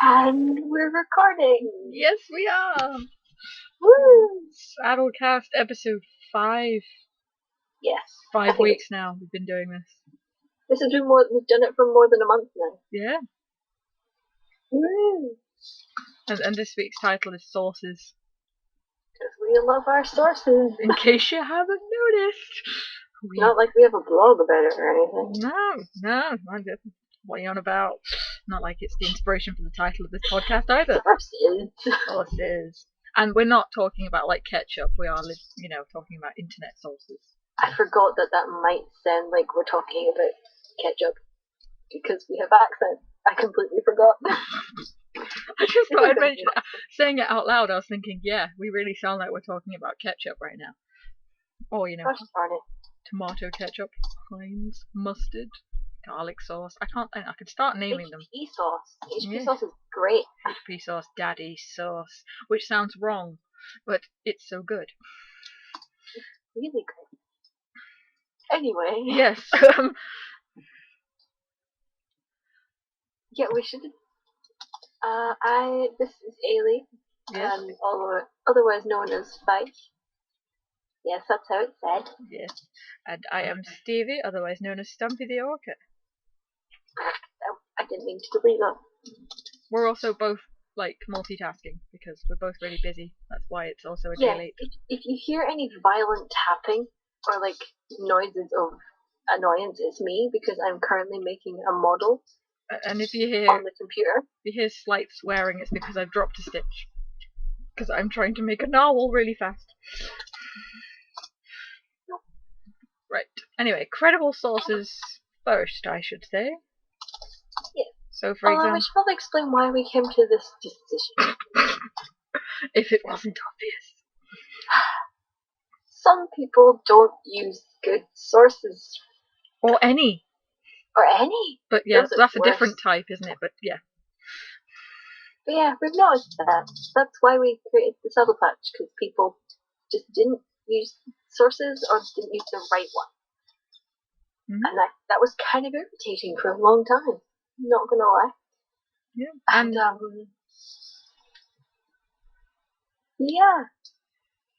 And we're recording! Yes, we are! Woo! Saddlecast episode 5. Yes. 5 weeks now we've been doing this. This has been we've done it for more than a month now. Yeah. Woo! And this week's title is Sources. Because we love our sources. In case you haven't noticed. Not like we have a blog about it or anything. No. What are you on about? Not like it's the inspiration for the title of this podcast either. Sources. And we're not talking about like ketchup. We are, talking about internet sources. I forgot that might sound like we're talking about ketchup because we have accent. I completely forgot. I just thought I'd mention that. Saying it out loud, I was thinking, yeah, we really sound like we're talking about ketchup right now. Or, Gosh darn it. Tomato ketchup, Heinz, mustard, garlic sauce. I could start naming them. HP sauce. HP sauce is great. HP sauce, daddy sauce, which sounds wrong, but it's so good. It's really good. Anyway. Yes. Yeah, we should. This is Ailey. Yes. Otherwise known as Spike. Yes, that's how it's said. Yes. And I am Stevie, otherwise known as Stumpy the Orca. I didn't mean to delete that. We're also both, multitasking, because we're both really busy. That's why it's also a day late. If you hear any violent tapping, or, noises of annoyance, it's me, because I'm currently making a model. And if you hear on the computer, slight swearing, it's because I've dropped a stitch. Because I'm trying to make a narwhal really fast. Right. Anyway, credible sources first, I should say. Yeah. So, for example, we should probably explain why we came to this decision. If it wasn't obvious. Some people don't use good sources. Or any. But yeah, that's a different type, isn't it? But yeah. But yeah, we've noticed that. That's why we created the TheSaddleCast, because people just didn't use sources or didn't use the right one. Mm-hmm. And that was kind of irritating for a long time. Not gonna lie. Yeah. And yeah.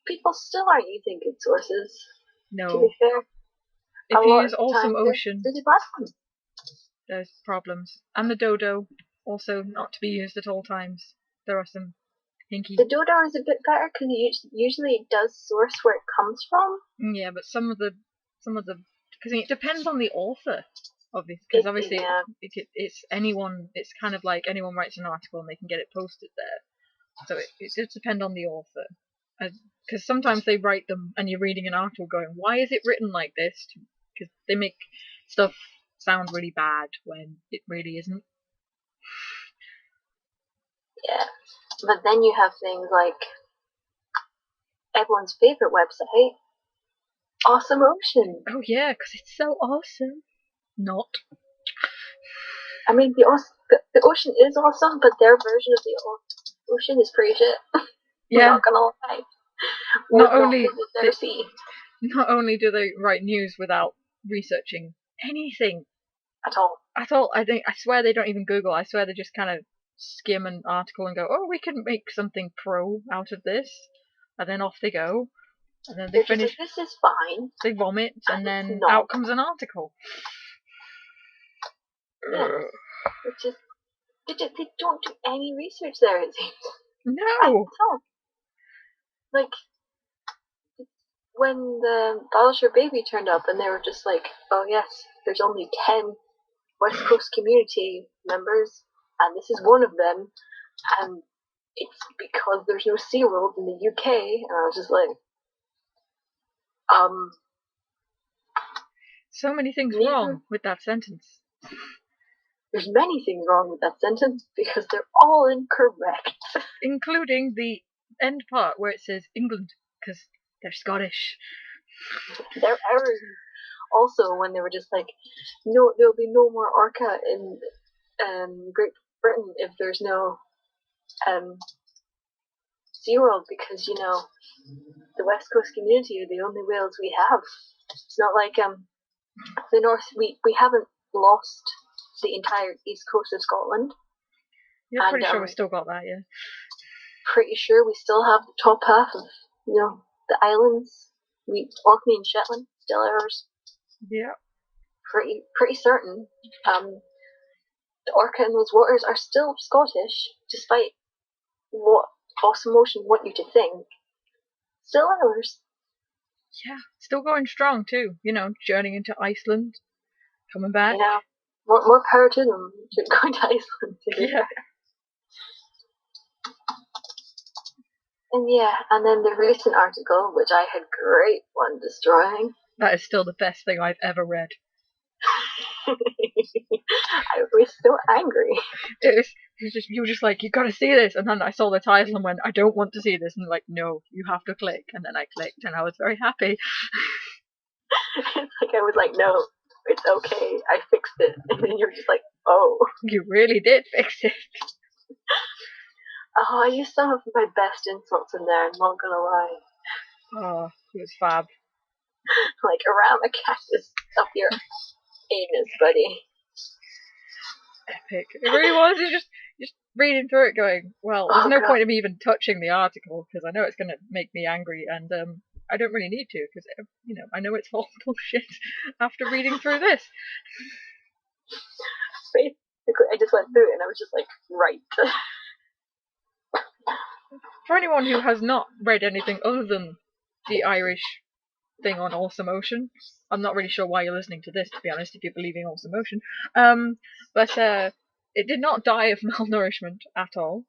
People still aren't using good sources. No. To be fair. If you use Awesome Ocean, there's problems. And the dodo, also not to be used at all times. There are some hinky. The dodo is a bit better because usually it does source where it comes from. Yeah, but some of the, because it depends on the author, obviously. Because obviously, it's anyone. It's kind of like anyone writes an article and they can get it posted there. So it does depend on the author. Because sometimes they write them and you're reading an article going, why is it written like this? Because they make stuff sound really bad when it really isn't. Yeah, but then you have things like everyone's favorite website, Awesome Ocean. Oh yeah, because it's so awesome. Not. I mean, the ocean is awesome, but their version of the ocean is pretty shit. Yeah. We're not gonna lie. Not only do they write news without researching anything at all. I swear they don't even Google. I swear they just kind of skim an article and go, oh, we can make something pro out of this, and then off they go, and then they finish. This is fine. They vomit, and then out comes an article. Yeah. They don't do any research there, it seems. No. Like, when the Battleship Baby turned up and they were just like, oh yes, there's only 10 West Coast community members, and this is one of them, and it's because there's no SeaWorld in the UK, and I was just like, so many things wrong with that sentence. There's many things wrong with that sentence, because they're all incorrect. Including the end part where it says England, because they're Scottish. Their errors. Also, when they were just like, no, there'll be no more orca in Great Britain if there's no SeaWorld, because, the West Coast community are the only whales we have. It's not like the north, we haven't lost the entire east coast of Scotland. Yeah, I'm pretty sure we still got that, yeah. Pretty sure we still have the top half of, the islands. Orkney and Shetland, still ours. Yeah. Pretty certain. The Orca in those waters are still Scottish, despite what Awesome Ocean want you to think. Still ours. Yeah, still going strong too. Journeying into Iceland, coming back. Yeah, more power to them. Going to Iceland. Yeah. And then the recent article, which I had great fun destroying. That is still the best thing I've ever read. I was so angry. You were just like, you gotta see this, and then I saw the title and went, I don't want to see this, and like, no, you have to click, and then I clicked, and I was very happy. I was like, no, it's okay, I fixed it, and then you're just like, oh. You really did fix it. Oh, I used some of my best insults in there, I'm not gonna lie. Oh, it was fab. Like, around the cactus up your anus, buddy. Epic. It really was. You're just reading through it going, well, there's no point of me even touching the article, because I know it's going to make me angry, and I don't really need to, because, I know it's all bullshit after reading through this. Basically, I just went through it, and I was just like, right. For anyone who has not read anything other than the Irish thing on Awesome Ocean, I'm not really sure why you're listening to this, to be honest, if you're believing Awesome Ocean, but it did not die of malnourishment at all.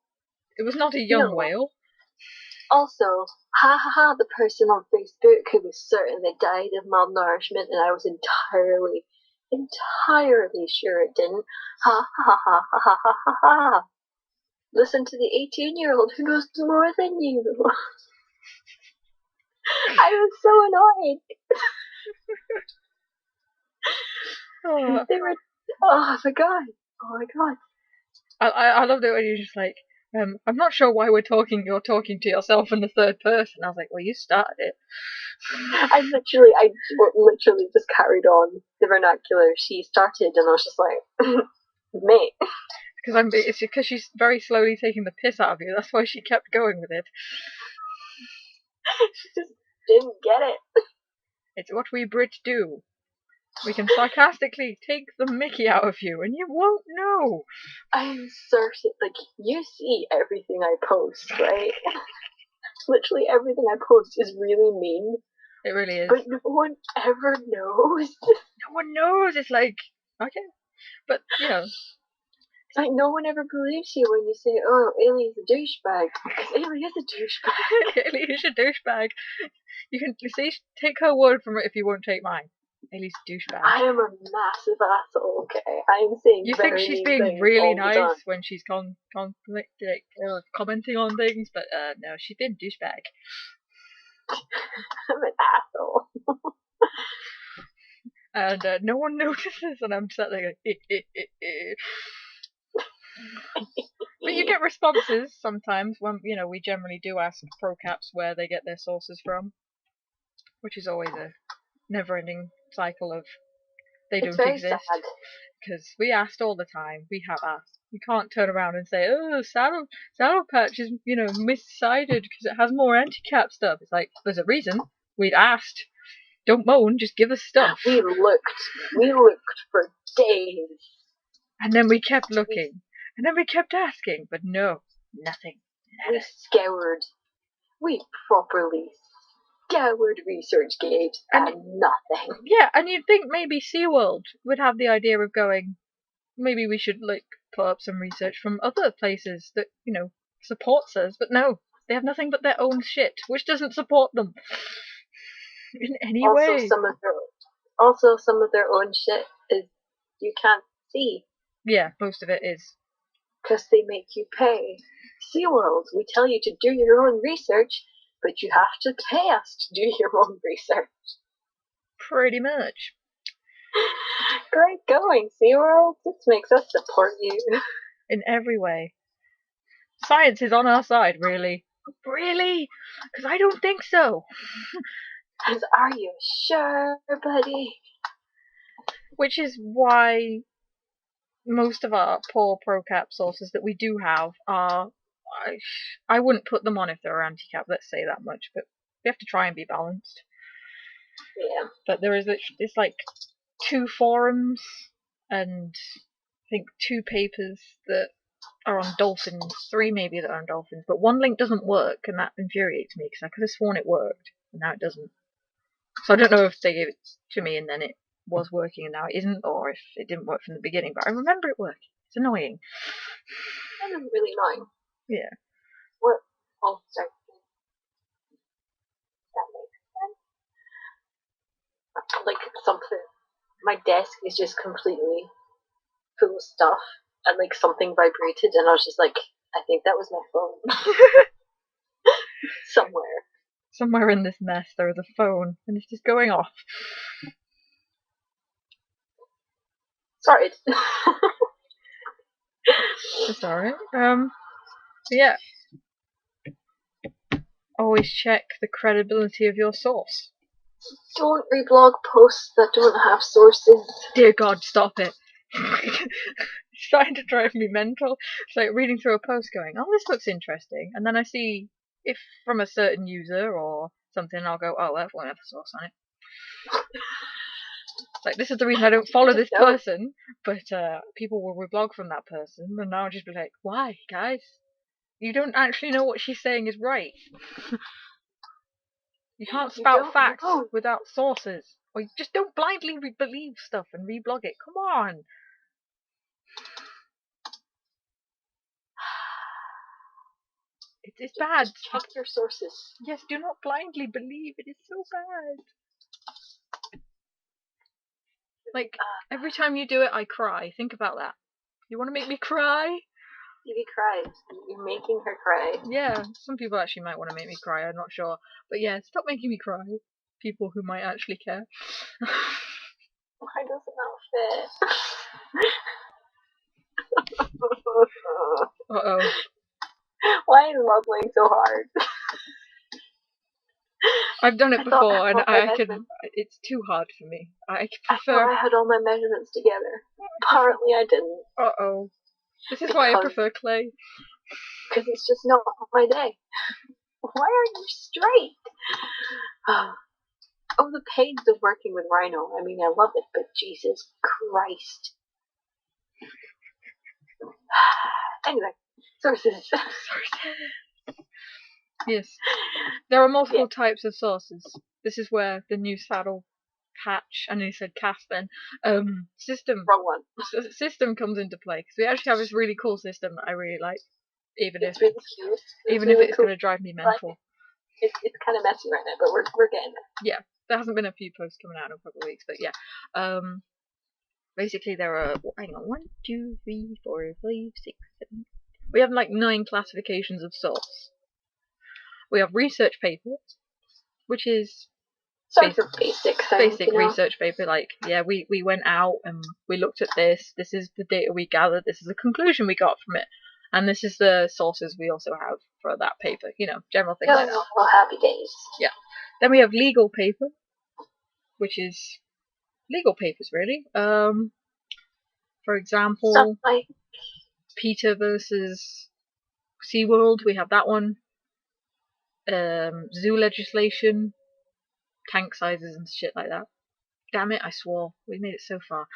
It was not a young whale. Also, the person on Facebook who was certain they died of malnourishment, and I was entirely sure it didn't. Ha ha ha ha ha ha ha ha. Listen to the 18-year-old who knows more than you. I was so annoyed. They were. Oh my god. I loved it when you were just like, I'm not sure why you're talking to yourself in the third person. I was like, well, you started it. I literally just carried on the vernacular she started, and I was just like, mate. It's because she's very slowly taking the piss out of you. That's why she kept going with it. She just didn't get it. It's what we Brits do. We can sarcastically take the mickey out of you, and you won't know. I'm certain, you see everything I post, right? Literally everything I post is really mean. It really is. But no one ever knows. No one knows. It's like, okay. But, It's like no one ever believes you when you say, oh, Ailey's a douchebag. Because Ailey is a douchebag. Ailey is a douchebag. You can take her word from it if you won't take mine. Ailey's a douchebag. I am a massive asshole, okay? I am saying you think she's being really nice when she's commenting on things, but no, she's been a douchebag. I'm an asshole. And no one notices, and I'm sat there going, But you get responses sometimes when, we generally do ask pro-caps where they get their sources from, which is always a never-ending cycle of they don't exist. Because we asked all the time. We have asked. You can't turn around and say, oh, Saddle Patch is, miscited because it has more anti-cap stuff. It's like, there's a reason. We'd asked. Don't moan, just give us stuff. We looked for days. And then we kept looking. And then we kept asking, but no, nothing. We scoured. We properly scoured ResearchGate and nothing. Yeah, and you'd think maybe SeaWorld would have the idea of going, maybe we should, put up some research from other places that, supports us. But no, they have nothing but their own shit, which doesn't support them in any way. Also, some of their own shit is you can't see. Yeah, most of it is. Because they make you pay. SeaWorld, we tell you to do your own research, but you have to pay us to do your own research. Pretty much. Great going, SeaWorld. This makes us support you. In every way. Science is on our side, really. Really? Because I don't think so. Are you sure, buddy? Which is why most of our poor pro-cap sources that we do have are... I wouldn't put them on if they were anti-cap, let's say that much, but we have to try and be balanced. Yeah. But there is it's like 2 forums and I think 2 papers that are on dolphins, 3 maybe that are on dolphins, but one link doesn't work, and that infuriates me because I could have sworn it worked, and now it doesn't. So I don't know if they gave it to me and then it was working and now it isn't, or if it didn't work from the beginning, but I remember it working. It's annoying. Kind of really annoying. Yeah. What? Oh, sorry. That makes sense. Like something. My desk is just completely full of stuff, and like something vibrated, and I was just like, I think that was my phone. Somewhere in this mess there is a phone, and it's just going off. Sorry. It's alright. Yeah. Always check the credibility of your source. Don't reblog posts that don't have sources. Dear God, stop it. It's starting to drive me mental. It's like reading through a post going, oh, this looks interesting. And then I see if from a certain user or something, I'll go, oh, that won't have a source on it. It's like, this is the reason I don't follow this person, but people will reblog from that person. And now I'll just be like, why, guys? You don't actually know what she's saying is right. You can't spout facts without sources. Or you just don't blindly believe stuff and reblog it. Come on. It's bad. Check your sources. Yes, do not blindly believe. It is so bad. Like, every time you do it, I cry. Think about that. You want to make me cry? Stevie cries. You're making her cry. Yeah, some people actually might want to make me cry. I'm not sure. But yeah, stop making me cry. People who might actually care. Why does it not fit? Uh-oh. Why is mumbling so hard? I've done it before, and I can. It's too hard for me. I prefer. I thought I had all my measurements together. Apparently, I didn't. Uh-oh. This is why I prefer clay. Because it's just not my day. Why aren't you straight? Oh, the pains of working with Rhino. I mean, I love it, but Jesus Christ. Anyway, sources. Yes. There are multiple types of sources. This is where the new saddle patch, I nearly said cast then, system. Wrong one. System comes into play, because we actually have this really cool system that I really like, even if really it's going to drive me mental. It's kind of messy right now, but we're getting there. Yeah, there hasn't been a few posts coming out in a couple of weeks, but yeah. Basically there are, hang on, 1, 2, 3, 4, 5, 6, 7. We have like 9 classifications of source. We have research paper, which is basic research paper. Like, yeah, we went out and we looked at this. This is the data we gathered. This is the conclusion we got from it, and this is the sources we also have for that paper. You know, general things like that. Well, happy days. Yeah. Then we have legal paper, which is legal papers really. For example, Peter versus SeaWorld. We have that one. Zoo legislation, tank sizes and shit like that. Damn it, I swore. We made it so far.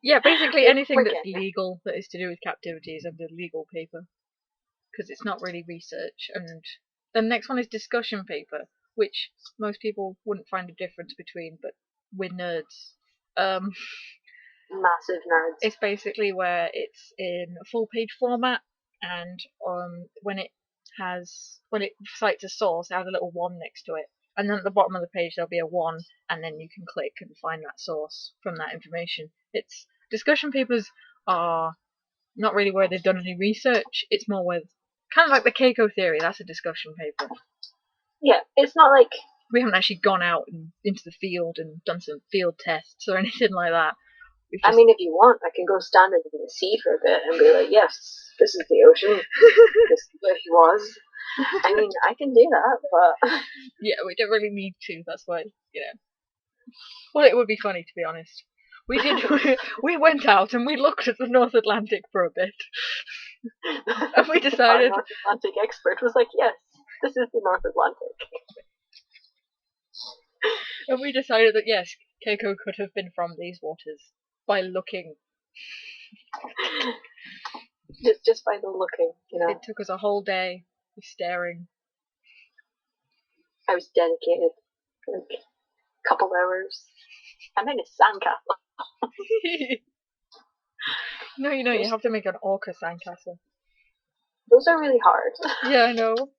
Yeah, basically anything that's legal that is to do with captivity is under legal paper, because it's not really research. And the next one is discussion paper, which most people wouldn't find a difference between, but we're nerds. Massive nerds. It's basically where it's in a full page format, and when it cites a source, it has a little 1 next to it, and then at the bottom of the page there'll be a 1, and then you can click and find that source from that information. It's discussion papers are not really where they've done any research. It's more with kind of like the Keiko theory. That's a discussion paper. Yeah, it's not like we haven't actually gone out into the field and done some field tests or anything like that. I mean, if you want, I can go stand in the sea for a bit and be like, yes, this is the ocean. This is where he was. I mean, I can do that, but... Yeah, we don't really need to, that's why, you know. Well, it would be funny, to be honest. We went out and we looked at the North Atlantic for a bit. And we decided... Our North Atlantic expert was like, yes, this is the North Atlantic. And we decided that, yes, Keiko could have been from these waters by looking. Just by the looking, you know. It took us a whole day of staring. I was dedicated. Like, a couple hours. I made a sandcastle. No, you have to make an orca sandcastle. Those are really hard. Yeah, I know.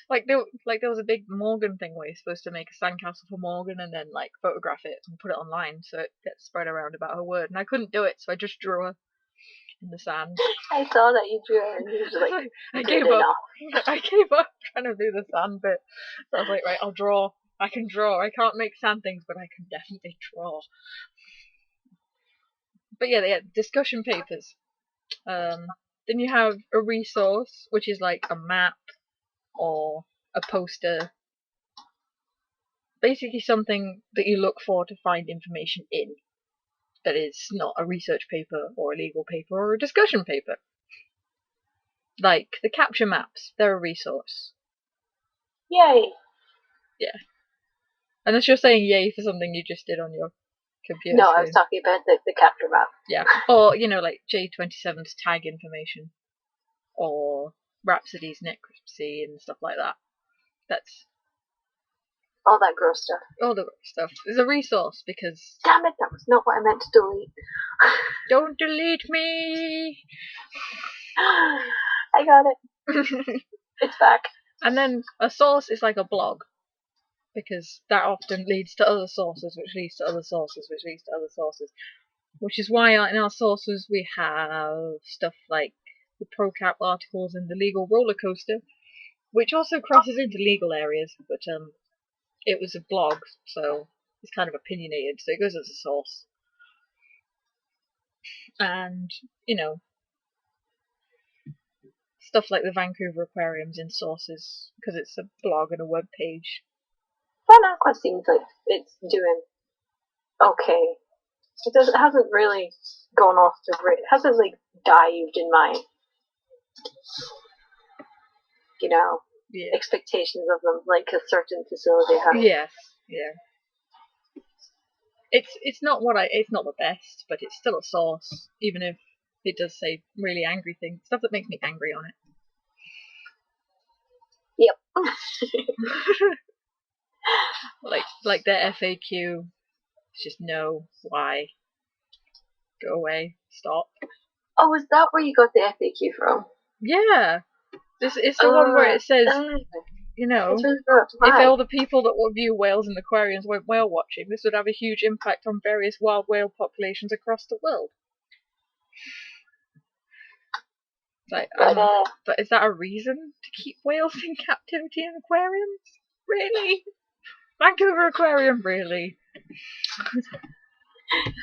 Like there was a big Morgan thing where you're supposed to make a sandcastle for Morgan and then like photograph it and put it online so it gets spread around about her word. And I couldn't do it, so I just drew her in the sand. I saw that you drew her and you were like, I gave up. I gave up trying to do the sand bit. So I was like, right, I'll draw. I can draw. I can't make sand things, but I can definitely draw. But yeah, they had discussion papers. Then you have a resource, which is like a map or a poster. Basically something that you look for to find information in. That is not a research paper or a legal paper or a discussion paper. Like the capture maps, they're a resource. Yay! Yeah. Unless you're saying yay for something you just did on your computer. No, I was talking about the capture map. Yeah. Or, like J27's tag information. Or Rhapsody's necropsy and stuff like that. That's... all that gross stuff. All the gross stuff. It's a resource because... Damn it, that was not what I meant to delete. Don't delete me! I got it. It's back. And then a source is like a blog. Because that often leads to other sources, which leads to other sources, which leads to other sources. Which is why in our sources we have stuff like the ProCap articles and the legal roller coaster, which also crosses into legal areas, but it was a blog, so it's kind of opinionated, so it goes as a source. And, stuff like the Vancouver Aquarium's in sources, because it's a blog and a web page. Fun Aqua seems like it's doing okay. It hasn't really gone off the grid. It hasn't like dived in my, expectations of them like a certain facility has. Yes, yeah. It's not the best, but it's still a source, even if it does say really angry things, stuff that makes me angry on it. Yep. like their FAQ, it's just no, why, go away, stop. Oh, is that where you got the FAQ from? Yeah, it's the one where it says, if all the people that would view whales in aquariums went whale watching, this would have a huge impact on various wild whale populations across the world. Like, but is that a reason to keep whales in captivity in aquariums? Really? Vancouver Aquarium, really?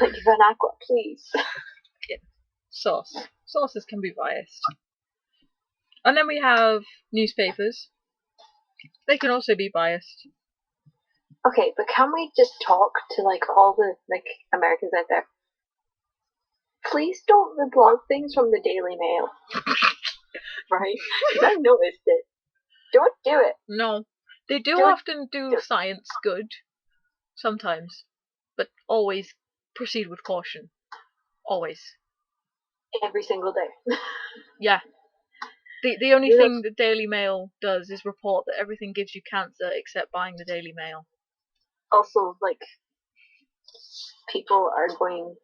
Like Van Aqua, please. Yeah. Source. Sources can be biased. And then we have newspapers. They can also be biased. Okay, but can we just talk to all the Americans out there? Please don't reblog things from the Daily Mail. Right? Because I noticed it. Don't do it. No. They do often do science good. Sometimes. But always proceed with caution. Always. Every single day. Yeah. The only thing the Daily Mail does is report that everything gives you cancer except buying the Daily Mail. Also, people are going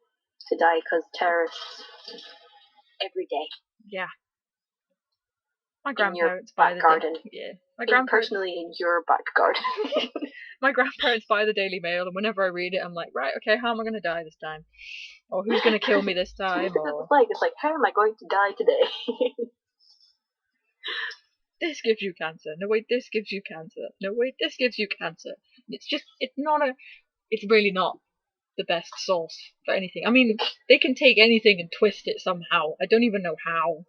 to die because terrorists every day. Yeah. My grandparents buy the garden. Yeah. Personally in your back garden. My grandparents buy the Daily Mail, and whenever I read it, I'm like, right, okay, how am I going to die this time? Or who's going to kill me this time? Or... It's like, how am I going to die today? This gives you cancer. No, wait, this gives you cancer. No, wait, this gives you cancer. It's really not the best source for anything. I mean, they can take anything and twist it somehow. I don't even know how.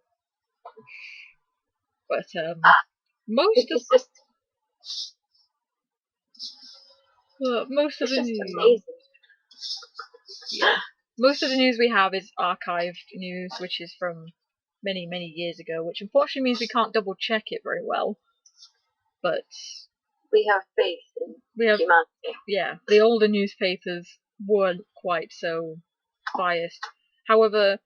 But, most of... Well, most of It's the just news. amazing. Yeah. Most of the news we have is archived news, which is from many, many years ago, which unfortunately means we can't double check it very well. But we have faith in humanity. Yeah, the older newspapers weren't quite so biased. However,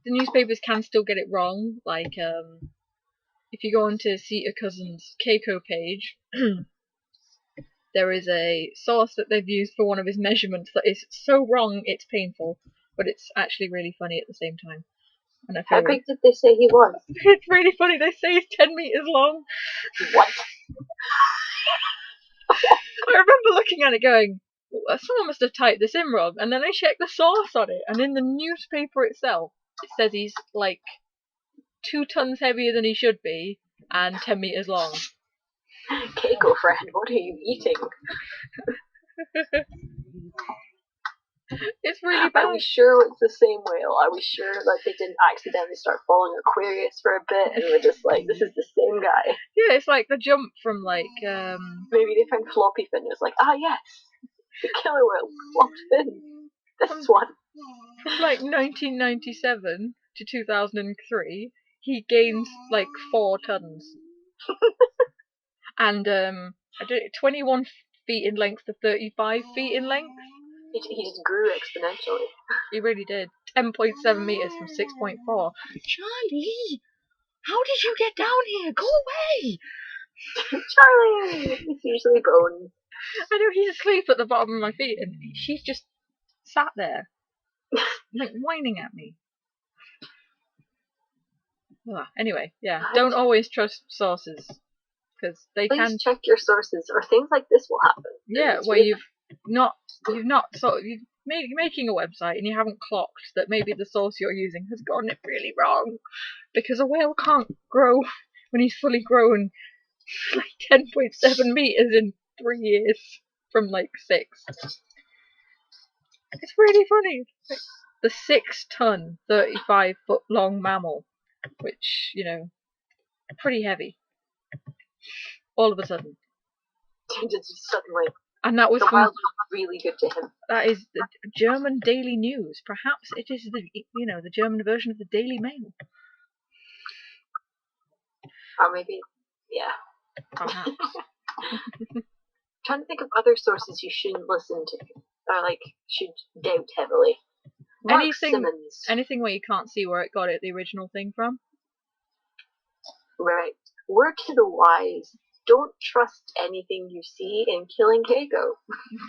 the newspapers can still get it wrong. Like, if you go onto See a Cousin's Keiko page, there is a source that they've used for one of his measurements that is so wrong it's painful, but it's actually really funny at the same time. And How big did they say he was? It's really funny. They say he's 10 meters long. What? I remember looking at it going, someone must have typed this in wrong, and then I checked the source on it, and in the newspaper itself, it says he's like 2 tons heavier than he should be, and 10 meters long. Keiko friend, what are you eating? It's really bad. Are we sure it's the same whale? Are we sure that they didn't accidentally start following Aquarius for a bit and we're just like, this is the same guy? Yeah, it's like the jump from like, maybe they found floppy fin and it's like, yes, the killer whale, flopped fin. This one. From like 1997 to 2003, he gained like 4 tons. And 21 feet in length to 35 feet in length. He just grew exponentially. He really did. 10.7 meters from 6.4. Charlie, how did you get down here? Go away! Charlie! It's usually Bones. I know he's asleep at the bottom of my feet, and she's just sat there, like whining at me. Anyway, yeah, don't always trust sources, because they Please can check your sources, or things like this will happen. Yeah, where you're making a website and you haven't clocked that maybe the source you're using has gotten it really wrong, because a whale can't grow when he's fully grown like 10.7 meters in 3 years from like 6. It's really funny. Like, the 6-ton, 35-foot long mammal, which, pretty heavy. All of a sudden. Just suddenly. And that was the wild was really good to him. That is the German Daily News. Perhaps it is the German version of the Daily Mail. Or maybe, yeah. Perhaps. Trying to think of other sources you shouldn't listen to, or like should doubt heavily. Anything where you can't see where it got the original thing from. Right. Word to the wise. Don't trust anything you see in Killing Keiko.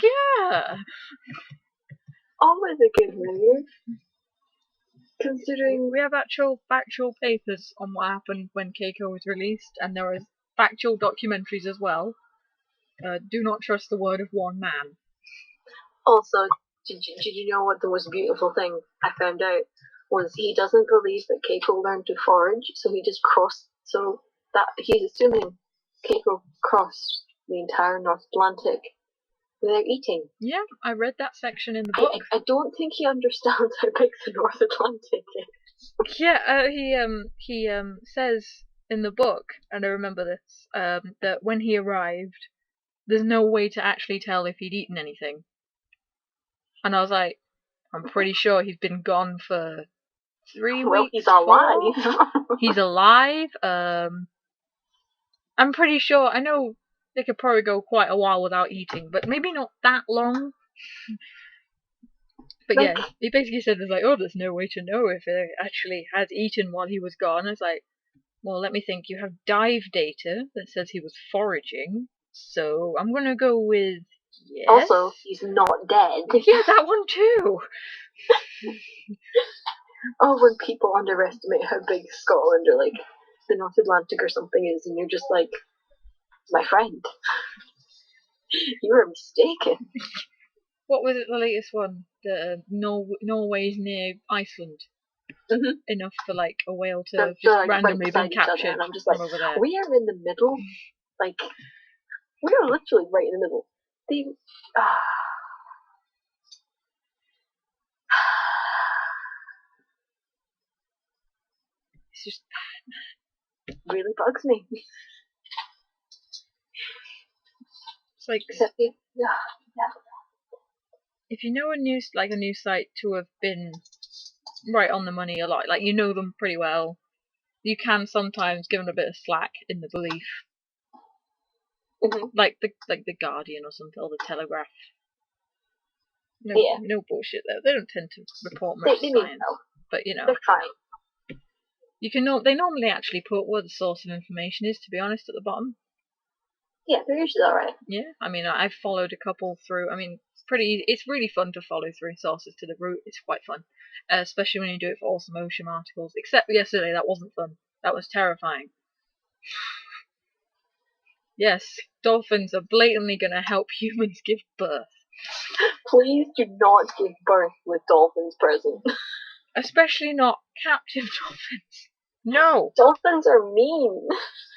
Yeah. Always a good move. Considering we have factual papers on what happened when Keiko was released, and there are factual documentaries as well. Do not trust the word of one man. Also, did you know what the most beautiful thing I found out was he doesn't believe that Keiko learned to forage, so he just crossed. So that he's assuming Keiko crossed the entire North Atlantic without eating. Yeah, I read that section in the book. I don't think he understands how big the North Atlantic is. Yeah, he says in the book, and I remember this, that when he arrived, there's no way to actually tell if he'd eaten anything. And I was like, I'm pretty sure he's been gone for 3 weeks. Well, he's alive. He's alive. I'm pretty sure. I know they could probably go quite a while without eating, but maybe not that long. But yeah, he basically said there's no way to know if he actually had eaten while he was gone. I was like, well, let me think. You have dive data that says he was foraging, so I'm gonna go with yes. Also, he's not dead. Yeah, that one too. When people underestimate how big Scotland or like the North Atlantic or something is, and you're just like, my friend, you were mistaken. What was it? The latest one? The Norway's near Iceland. Mm-hmm. Enough for like a whale to just randomly be captured. And I'm just like, over there. We are in the middle. Like, we are literally right in the middle. It's just really bugs me. It's like if you know a new site to have been right on the money a lot, like you know them pretty well, you can sometimes give them a bit of slack in the belief. Mm-hmm. Like the Guardian or something, or the Telegraph. No bullshit there. They don't tend to report much science, but they're fine. They normally actually put where the source of information is. To be honest, at the bottom. Yeah, they're usually alright. Yeah, I mean, I've followed a couple through. I mean, it's really fun to follow through sources to the root. It's quite fun, especially when you do it for Awesome Ocean articles. Except yesterday, that wasn't fun. That was terrifying. Yes, dolphins are blatantly going to help humans give birth. Please do not give birth with dolphins present. Especially not captive dolphins. No! Dolphins are mean.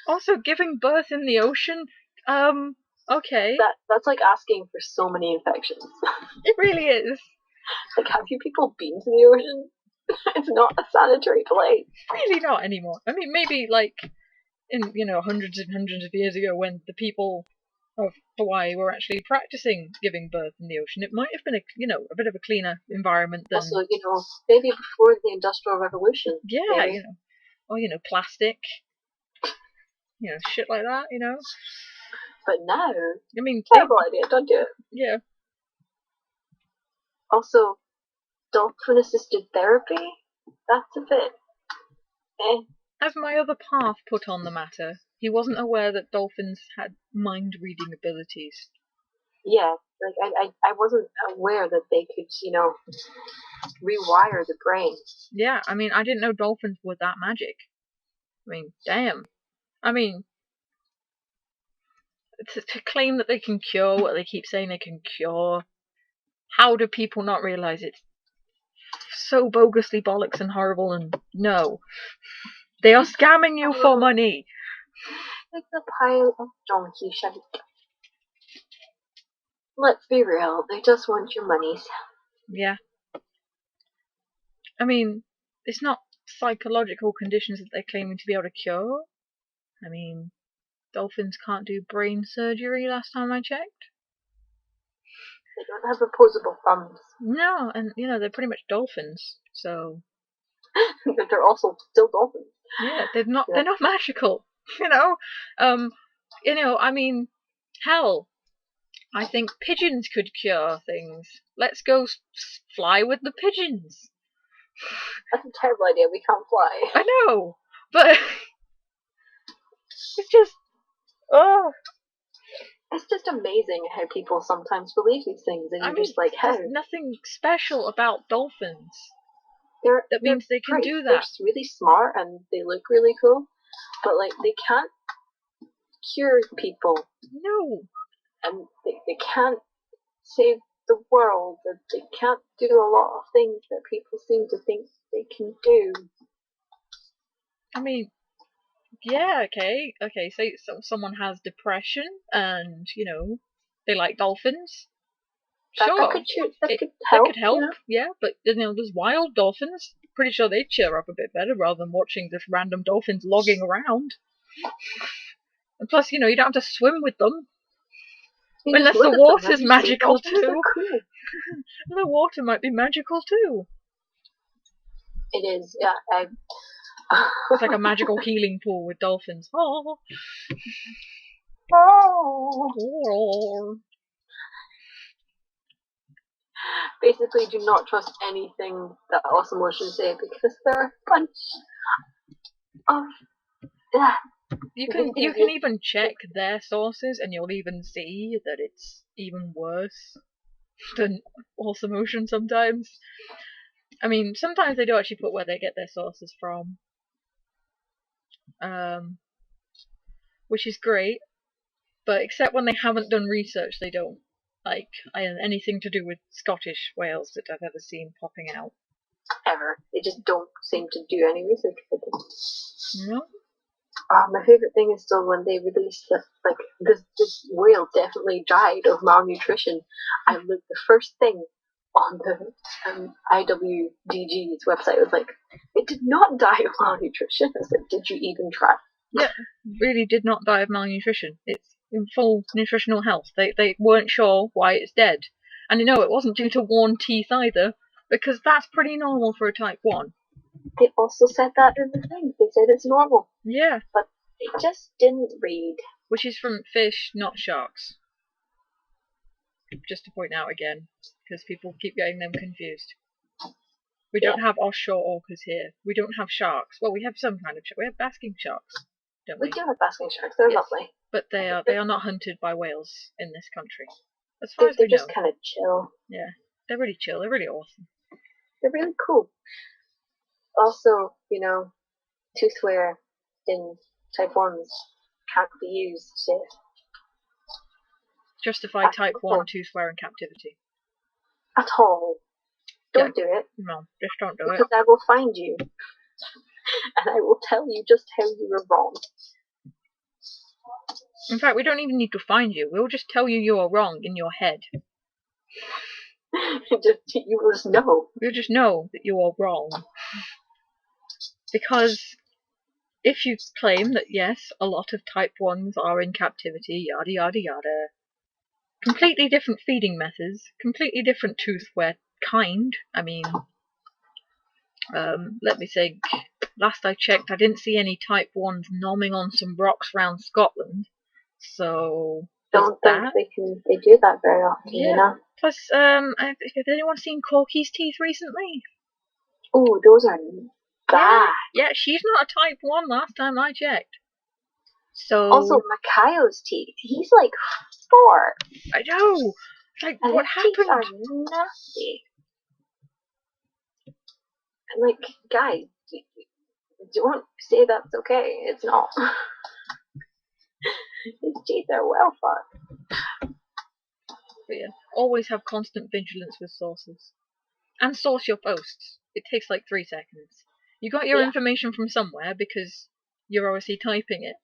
Also, giving birth in the ocean? Okay. That's like asking for so many infections. It really is. Like, have you people been to the ocean? It's not a sanitary place. Really not anymore. I mean, maybe, like, in, hundreds and hundreds of years ago when the people of Hawaii were actually practicing giving birth in the ocean, it might have been a bit of a cleaner environment than... Also, maybe before the Industrial Revolution. Yeah, maybe. Or, plastic. Shit like that, But now, I mean, terrible idea, don't do it. Yeah. Also, dolphin-assisted therapy? That's a bit... As my other half put on the matter, he wasn't aware that dolphins had mind-reading abilities. Yeah, like, I wasn't aware that they could, rewire the brain. Yeah, I mean, I didn't know dolphins were that magic. I mean, damn. I mean, to claim that they can cure what they keep saying they can cure, how do people not realise it's so bogusly bollocks and horrible? And no, they are scamming you for money. Like the pile of donkey shit. Let's be real, they just want your monies. Yeah. I mean, it's not psychological conditions that they're claiming to be able to cure. I mean, dolphins can't do brain surgery last time I checked. They don't have opposable thumbs. No, and they're pretty much dolphins, so but they're also still dolphins. Yeah, they're not magical. I mean, hell, I think pigeons could cure things. Let's go fly with the pigeons. That's a terrible idea. We can't fly. I know, but it's just It's just amazing how people sometimes believe these things, and you're just like, how? There's nothing special about dolphins. That means they can do that. They're just really smart and they look really cool, but like they can't cure people. No. And they can't save the world. They can't do a lot of things that people seem to think they can do. I mean, yeah, okay. So someone has depression and, they like dolphins. Sure. That could help. Yeah, but there's wild dolphins. Pretty sure they cheer up a bit better rather than watching just random dolphins logging around. And plus, you don't have to swim with them. Unless the water's magical too. Cool. The water might be magical too. It is, yeah. It's like a magical healing pool with dolphins. Oh. Basically, do not trust anything that Awesome Ocean say because they're a bunch of... You can even check their sources and you'll even see that it's even worse than Awesome Ocean sometimes. I mean, sometimes they do actually put where they get their sources from. Which is great. But except when they haven't done research, they don't. Like, anything to do with Scottish whales that I've ever seen popping out. Ever. They just don't seem to do any research with them. No? My favourite thing is still when they released that, like, this whale definitely died of malnutrition. I looked, the first thing on the IWDG's website was like, it did not die of malnutrition. I said, did you even try? Yeah, really did not die of malnutrition. It's in full nutritional health. They weren't sure why it's dead. And no, it wasn't due to worn teeth either, because that's pretty normal for a type 1. They also said that in the thing. They said it's normal. Yeah. But they just didn't read. Which is from fish, not sharks. Just to point out again, because people keep getting them confused. We don't have offshore orcas here. We don't have sharks. Well, we have some kind of shark. We have basking sharks, don't we? We do have basking sharks. They're lovely. But they are not hunted by whales in this country. As far as we know. They're just kind of chill. Yeah, they're really chill. They're really awesome. They're really cool. Also, tooth wear in type 1s can't be used to justify type 1 tooth wear in captivity. At all. Don't do it. No, just don't do it. Because I will find you. And I will tell you just how you were wrong. In fact, we don't even need to find you. We'll just tell you are wrong in your head. You will just know. You'll just know that you are wrong. Because if you claim that, yes, a lot of type 1s are in captivity, yada yada yada, completely different feeding methods, completely different tooth wear kind. I mean, let me think. Last I checked, I didn't see any type 1s nomming on some rocks around Scotland. So don't think they do that very often, Plus, has anyone seen Corky's teeth recently? Oh, those are bad. Yeah, she's not a type 1 last time I checked. So also, Makayo's teeth. He's like 4. I know. Like, and what happened? Teeth are nasty. And like, guys, don't say that's okay. It's not. His teeth are well fucked. But yeah, always have constant vigilance with sources. And source your posts. It takes like 3 seconds. You got your information from somewhere because you're obviously typing it.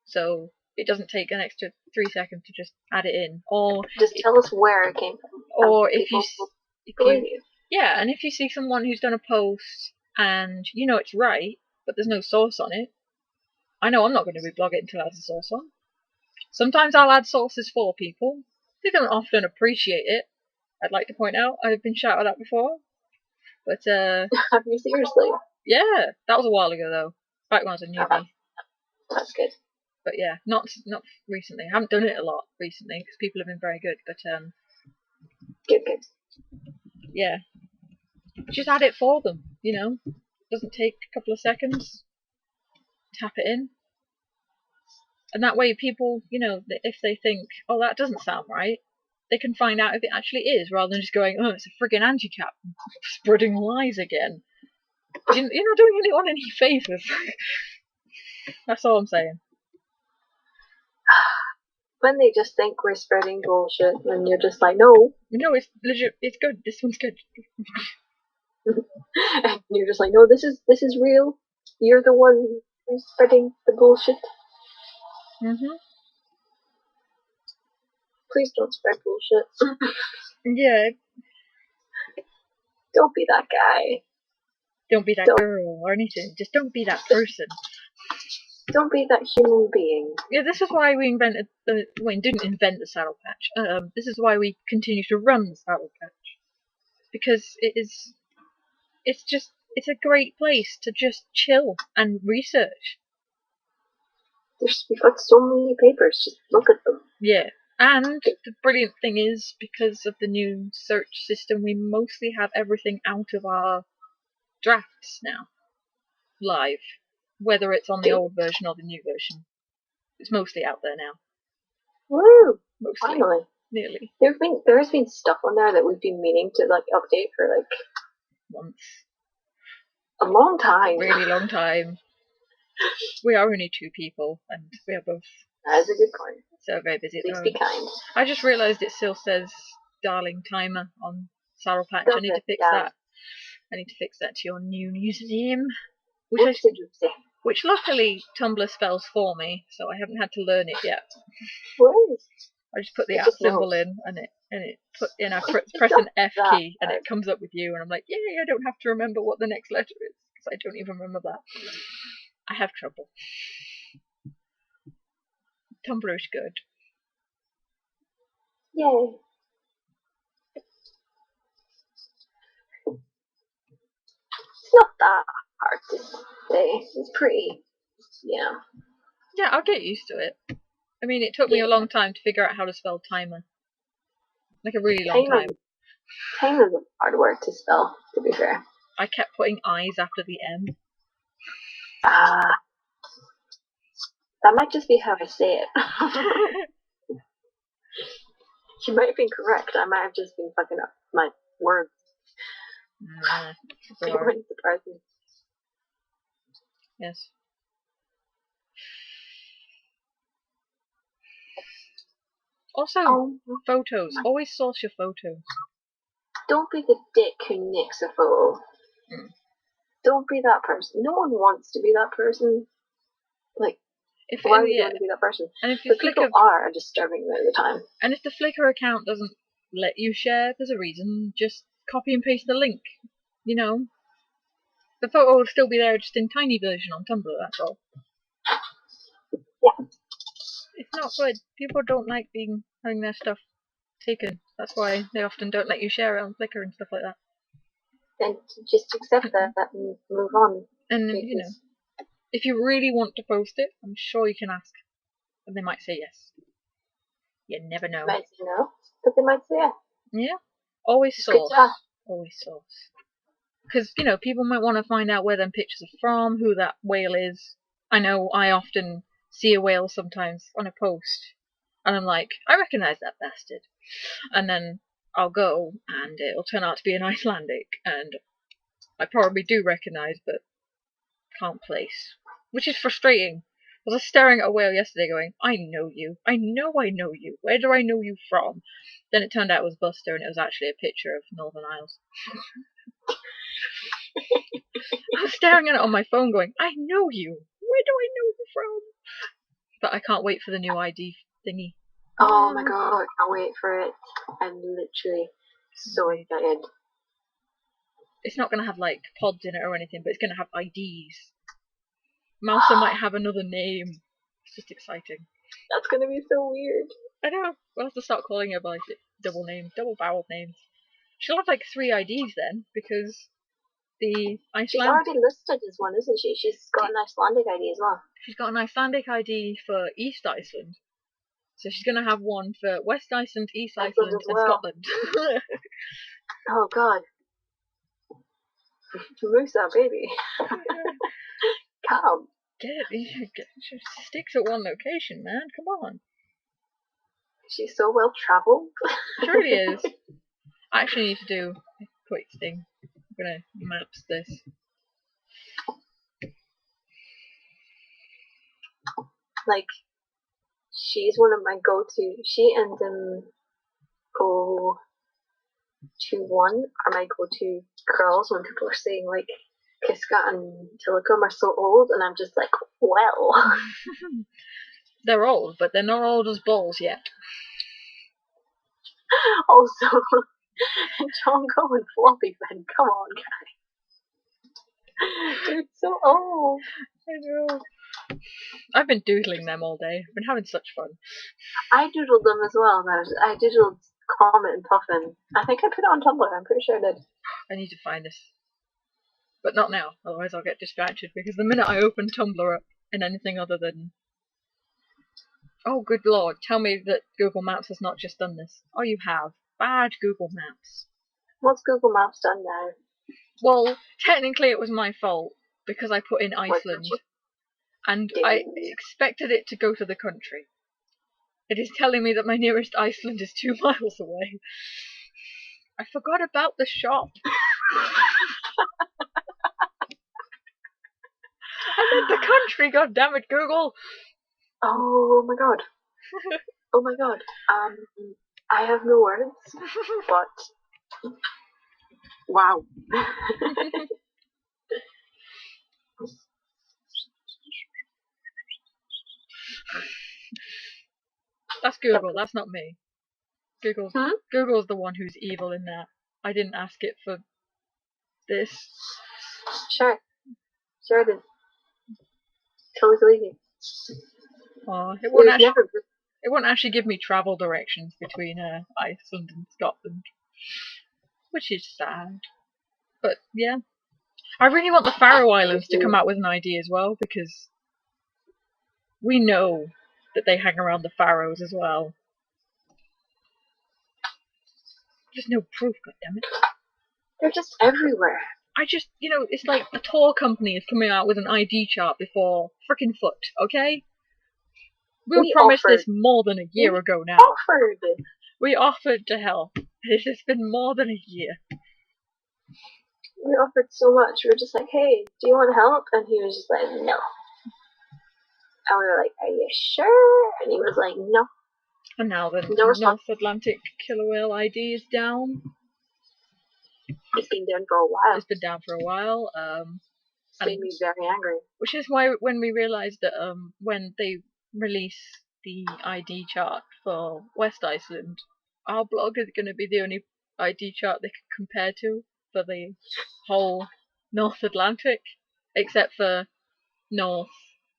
So it doesn't take an extra 3 seconds to just add it in. Or just tell us where it came from. Or if you yeah, and if you see someone who's done a post and you know it's right, but there's no source on it, I know I'm not going to reblog it until it has a source on. Sometimes I'll add sources for people. They don't often appreciate it. I'd like to point out, I've been shouted at before. But, have you seriously? Yeah, that was a while ago though. Back when I was a newbie. That's good. But yeah, not recently. I haven't done it a lot recently because people have been very good. But good. Yeah, just add it for them. Doesn't take a couple of seconds. Tap it in, and that way people, if they think, oh, that doesn't sound right, they can find out if it actually is, rather than just going, oh, it's a friggin' anti-cap, spreading lies again. You're not doing anyone any favours. That's all I'm saying. When they just think we're spreading bullshit, and you're just like, no. No, it's legit. It's good. This one's good. And you're just like, no, this is real. You're the one who's spreading the bullshit. Mhm. Please don't spread bullshit. Yeah. Don't be that guy. Don't be that girl or anything. Just don't be that person. Don't be that human being. Yeah, this is why we invented didn't invent the Saddle Patch. This is why we continue to run the Saddle Patch. Because it's a great place to just chill and research. We've got so many papers, just look at them. Yeah, and the brilliant thing is, because of the new search system, we mostly have everything out of our drafts now. Live. Whether it's on the old version or the new version. It's mostly out there now. Woo! Mostly. Finally. Nearly. There has been stuff on there that we've been meaning to update for months. A long time. Really long time. We are only 2 people, and we are both. That's a good point. So very busy at the moment. Please be kind. I just realised it still says darling timer on Saddle Patch. I need to fix that. I need to fix that to your new username. Which luckily Tumblr spells for me, so I haven't had to learn it yet. What? I just put the @ symbol in, and it put in. I press an F key, and it comes up with you, and I'm like, yay! I don't have to remember what the next letter is because I don't even remember that. I have trouble. Tumblr is good. Yay. It's not that hard to say. It's pretty, yeah. Yeah, I'll get used to it. I mean, it took me a long time to figure out how to spell timer. Like a really long time. Time is a hard word to spell, to be fair. I kept putting I's after the M. That might just be how I say it. You might have been correct. I might have just been fucking up my words. Nah, It wouldn't surprise me. Yes. Also, photos. Always source your photos. Don't be the dick who nicks a photo. Don't be that person. No one wants to be that person. Like, why would you want to be that person? And if people are disturbing me at the time. And if the Flickr account doesn't let you share, there's a reason. Just copy and paste the link. You know? The photo will still be there, just in tiny version on Tumblr, that's all. Yeah. It's not good. People don't like having their stuff taken. That's why they often don't let you share it on Flickr and stuff like that. And just accept that and move on. And, you know, if you really want to post it, I'm sure you can ask. And they might say yes. You never know. They might say no, but they might say yes. Yeah. Always source. Always source. Because, you know, people might want to find out where them pictures are from, who that whale is. I know I often see a whale sometimes on a post, and I'm like, I recognise that bastard. And then I'll go, and it'll turn out to be an Icelandic, and I probably do recognise, but can't place. Which is frustrating. I was staring at a whale yesterday going, I know you. I know you. Where do I know you from? Then it turned out it was Buster, and it was actually a picture of Northern Isles. I was staring at it on my phone going, I know you. Where do I know you from? But I can't wait for the new ID thingy. Oh my god, I can't wait for it. I'm literally so excited. It's not going to have like pods in it or anything, but it's going to have IDs. Mouser might have another name. It's just exciting. That's going to be so weird. I know. We'll have to start calling her by like double barreled names. She'll have like 3 IDs then, because the Icelandic... She's already listed as one, isn't she? She's got an Icelandic ID as well. She's got an Icelandic ID for East Iceland. So she's going to have one for West Iceland, East Iceland, and Scotland. Oh god. Musa, baby. Come. She sticks at one location, man. Come on. She's so well travelled. She really is. I actually need to do a quick thing. I'm going to maps this. Like, she's one of my go-to. She and Go to one are my go-to girls when people are saying like Kiska and Telecom are so old, and I'm just like, well. They're old, but they're not old as balls yet. Also, Jongo and Floppy Ben, come on, guys. They're so old. I know. I've been doodling them all day. I've been having such fun. I doodled them as well. I doodled Comet and Puffin. I think I put it on Tumblr. I'm pretty sure I did. I need to find this. But not now, otherwise I'll get distracted, because the minute I open Tumblr up in anything other than... Oh, good lord, tell me that Google Maps has not just done this. Oh, you have. Bad Google Maps. What's Google Maps done now? Well, technically it was my fault, because I put in Iceland. And I expected it to go to the country. It is telling me that my nearest Iceland is 2 miles away. I forgot about the shop. I meant the country, goddammit, Google! Oh my god. Oh my god. I have no words, but... Wow. That's Google, that's not me. Google's the one who's evil in that. I didn't ask it for this. Sure it is. Totally. Oh, it won't actually... It won't actually give me travel directions between Iceland and Scotland, which is sad. But yeah, I really want the Faroe Islands to come out with an ID as well, because we know that they hang around the Faroes as well. There's no proof, goddammit. They're just everywhere. I just, it's like a tour company is coming out with an ID chart before frickin' Foot, okay? We promised this more than a year ago now. We offered to help. It has been more than a year. We offered so much. We were just like, hey, do you want help? And he was just like, no. And we were like, are you sure? And he was like, no. And now the North Atlantic killer whale ID is down. It's been down for a while. It's been down for a while. It's made me very angry. Which is why when we realised that when they release the ID chart for West Iceland, our blog is going to be the only ID chart they can compare to for the whole North Atlantic, except for North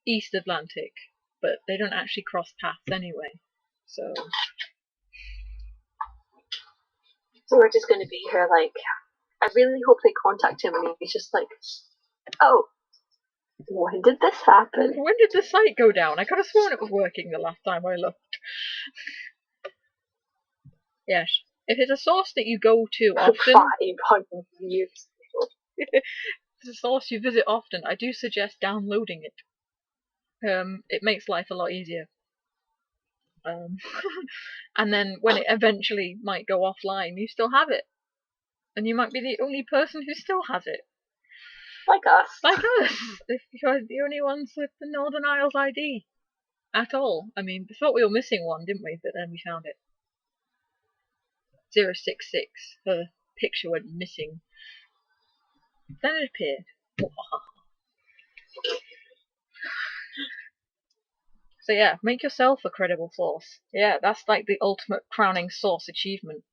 East Atlantic, but they don't actually cross paths anyway. So we're just going to be here like, I really hope they contact him and he's just like, oh, when did this happen? When did the site go down? I could have sworn it was working the last time I looked. Yes. If it's a source that you go to often, 500 years ago. If it's a source you visit often, I do suggest downloading it. It makes life a lot easier. And then when it eventually might go offline, you still have it. And you might be the only person who still has it. Like us. Like us. If you're the only ones with the Northern Isles ID. At all. I mean, we thought we were missing one, didn't we? But then we found it. 066. Her picture went missing. Then it appeared. So yeah, make yourself a credible source. Yeah, that's like the ultimate crowning source achievement.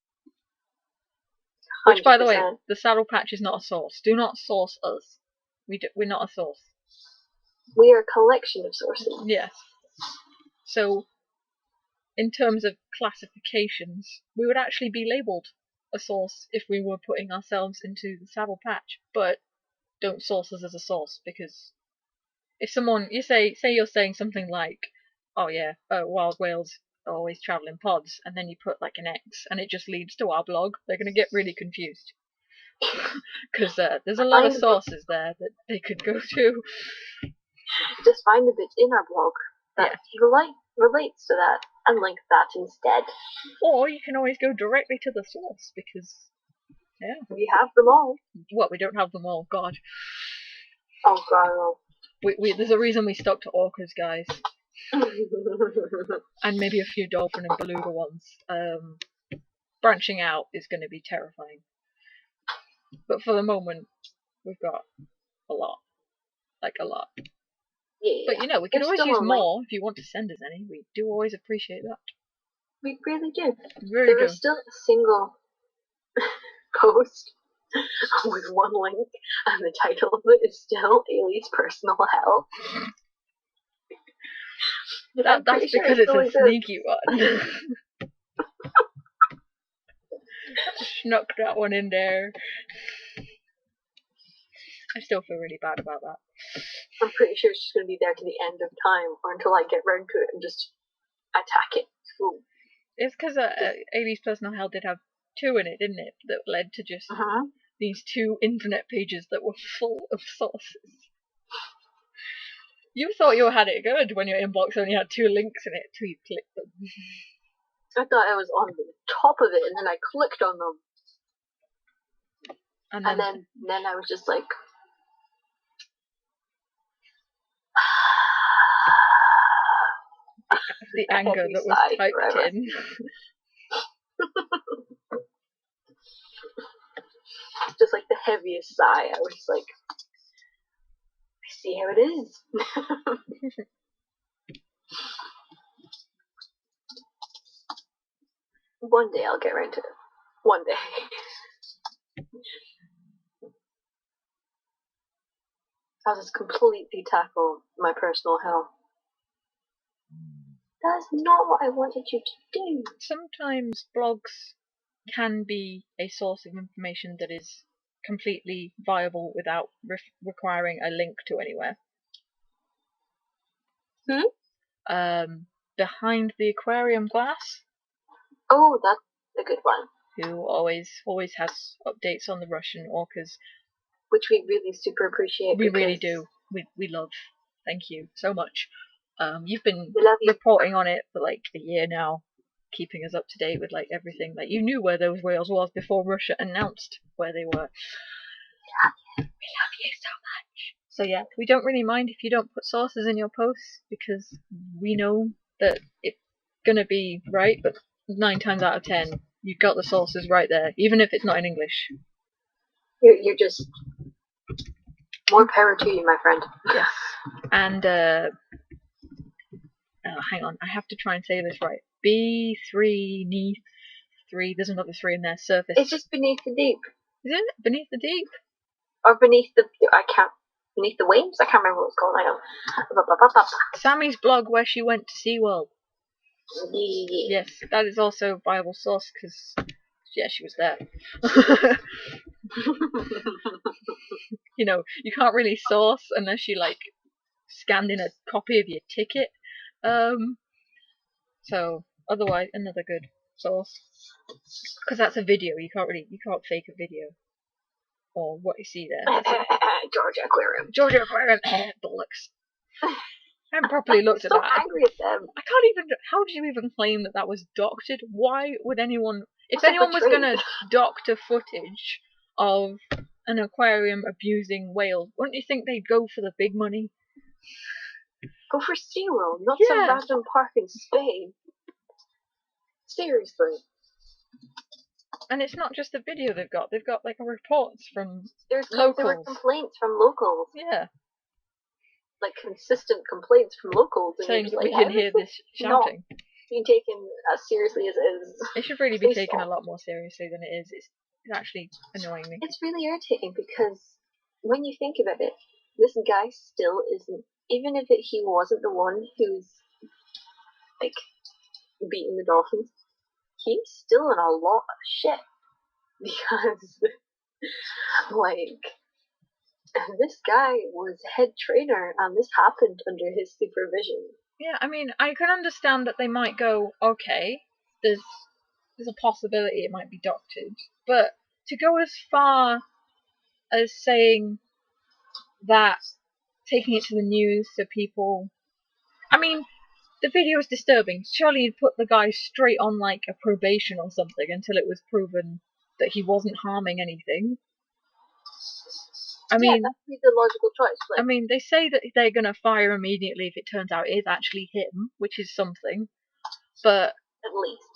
100%. Which, by the way, the Saddle Patch is not a source. Do not source us. We're not a source. We are a collection of sources. Yes. So, in terms of classifications, we would actually be labelled a source if we were putting ourselves into the Saddle Patch. But don't source us as a source, because if someone, you say you're saying something like, oh yeah, wild whales always travel in pods, and then you put like an X, and it just leads to our blog, they're going to get really confused. Because there's a lot of sources there that they could go to. Just find the bit in our blog that relates to that, and link that instead. Or you can always go directly to the source, because, yeah. We have them all. What, we don't have them all? God. Oh god, no. There's a reason we stuck to orcas, guys. And maybe a few dolphin and beluga ones. Branching out is going to be terrifying. But for the moment, we've got a lot. Like a lot. Yeah. But we can always use more if you want to send us any. We do always appreciate that. We really do. Really there is still a single post with one link, and the title of it is still Ailey's Personal Hell. That's because it's a sneaky one. Snuck that one in there. I still feel really bad about that. I'm pretty sure it's just going to be there to the end of time, or until I get round to it and just attack it. Ooh. It's because Ailey's Personal Hell did have 2 in it, didn't it? That led to just these 2 internet pages that were full of sources. You thought you had it good when your inbox only had 2 links in it till you clicked them. I thought I was on the top of it, and then I clicked on them. And then I was just like... the anger that was typed forever. In. Just like the heaviest sigh. I was like, I see how it is. One day I'll get around to it. One day. I'll just completely tackle my personal hell. That's not what I wanted you to do. Sometimes blogs can be a source of information that is completely viable without requiring a link to anywhere. Behind the Aquarium Glass. Oh, that's a good one. Who always has updates on the Russian orcas, which we really super appreciate. We really do. We love. Thank you so much. You've been you. reporting on it for like a year now, keeping us up to date with like everything. Like you knew where those whales was before Russia announced where they were. We love you so much. So yeah, we don't really mind if you don't put sources in your posts because we know that it's gonna be right, but 9 times out of 10, you've got the sources right there, even if it's not in English. You're just more power to you, my friend. Yes. And hang on, I have to try and say this right. B3 neath 3. There's another 3 in there. Surface. It's just beneath the deep. Is it beneath the deep? Or beneath the beneath the waves? I can't remember what it's called. Hang on. Sammy's blog where she went to SeaWorld. Yeah. Yes, that is also a viable source because yeah, she was there. You know, you can't really source unless you like scanned in a copy of your ticket. So otherwise, another good source because that's a video. You can't fake a video or what you see there. Georgia Aquarium. Bollocks. I haven't properly looked at that. I'm so angry at them. I can't even. How did you even claim that was doctored? Why would anyone? If anyone was going to doctor footage of an aquarium abusing whales, wouldn't you think they'd go for the big money? Go for SeaWorld, not some random park in Spain. Seriously. And it's not just the video they've got like reports from locals. There were complaints from locals. Yeah. Like consistent complaints from locals. Saying that we can hear this shouting. Not being taken as seriously as it is. It should really be taken a lot more seriously than it is. It's actually annoying me. It's really irritating because when you think about it, this guy still isn't, even if he wasn't the one who's like beating the dolphins, he's still in a lot of shit because like this guy was head trainer and this happened under his supervision. Yeah, I mean, I can understand that they might go, okay, there's a possibility it might be doctored, but to go as far as saying that, taking it to the news so people, I mean, the video is disturbing. Surely you'd put the guy straight on like a probation or something until it was proven that he wasn't harming anything. I mean, that would be the logical choice. Like, I mean, they say that they're going to fire immediately if it turns out it is actually him, which is something. But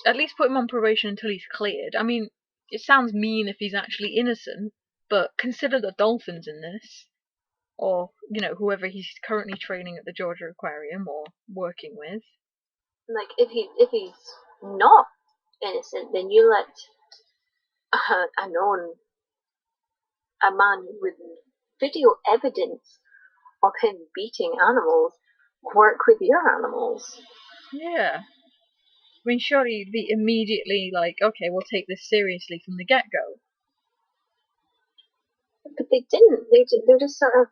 at least put him on probation until he's cleared. I mean, it sounds mean if he's actually innocent, but consider the dolphins in this, or you know, whoever he's currently training at the Georgia Aquarium or working with. Like, if he's not innocent, then you let a man with video evidence of him beating animals work with your animals. Yeah. I mean, surely you'd be immediately like, okay, we'll take this seriously from the get-go. But they didn't. They're just sort of...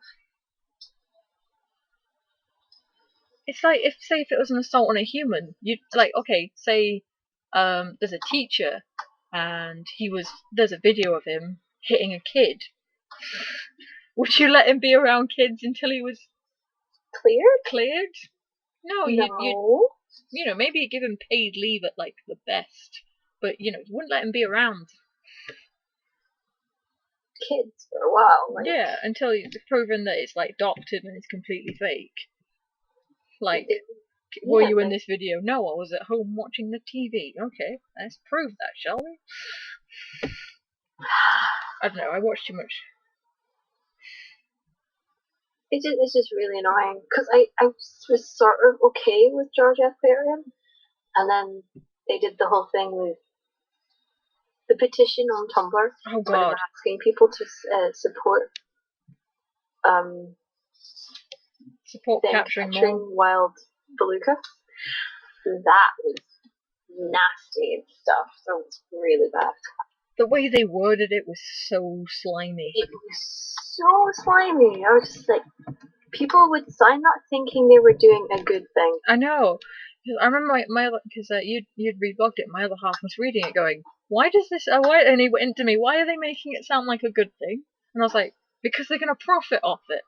It's like, if it was an assault on a human, you'd, like, okay, say there's a teacher and there's a video of him hitting a kid. Would you let him be around kids until he was cleared? No, you know, maybe give him paid leave at like the best, but you know, you wouldn't let him be around kids for a while. Like, yeah, until it's proven that it's like doctored and it's completely fake. Like, were you in this video? No, I was at home watching the TV. Okay, let's prove that, shall we? I don't know. I watched too much. It's just really annoying because I was sort of okay with Georgia Aquarium, and then they did the whole thing with the petition on Tumblr. Oh God! Asking people to support capturing more wild beluga. that was nasty and stuff. That was really bad. The way they worded it was so slimy. It was so slimy. I was just like, people would sign that thinking they were doing a good thing. I know. I remember because you'd reblogged it. My other half was reading it, going, "Why does this?" And he went to me, "Why are they making it sound like a good thing?" And I was like, "Because they're gonna profit off it."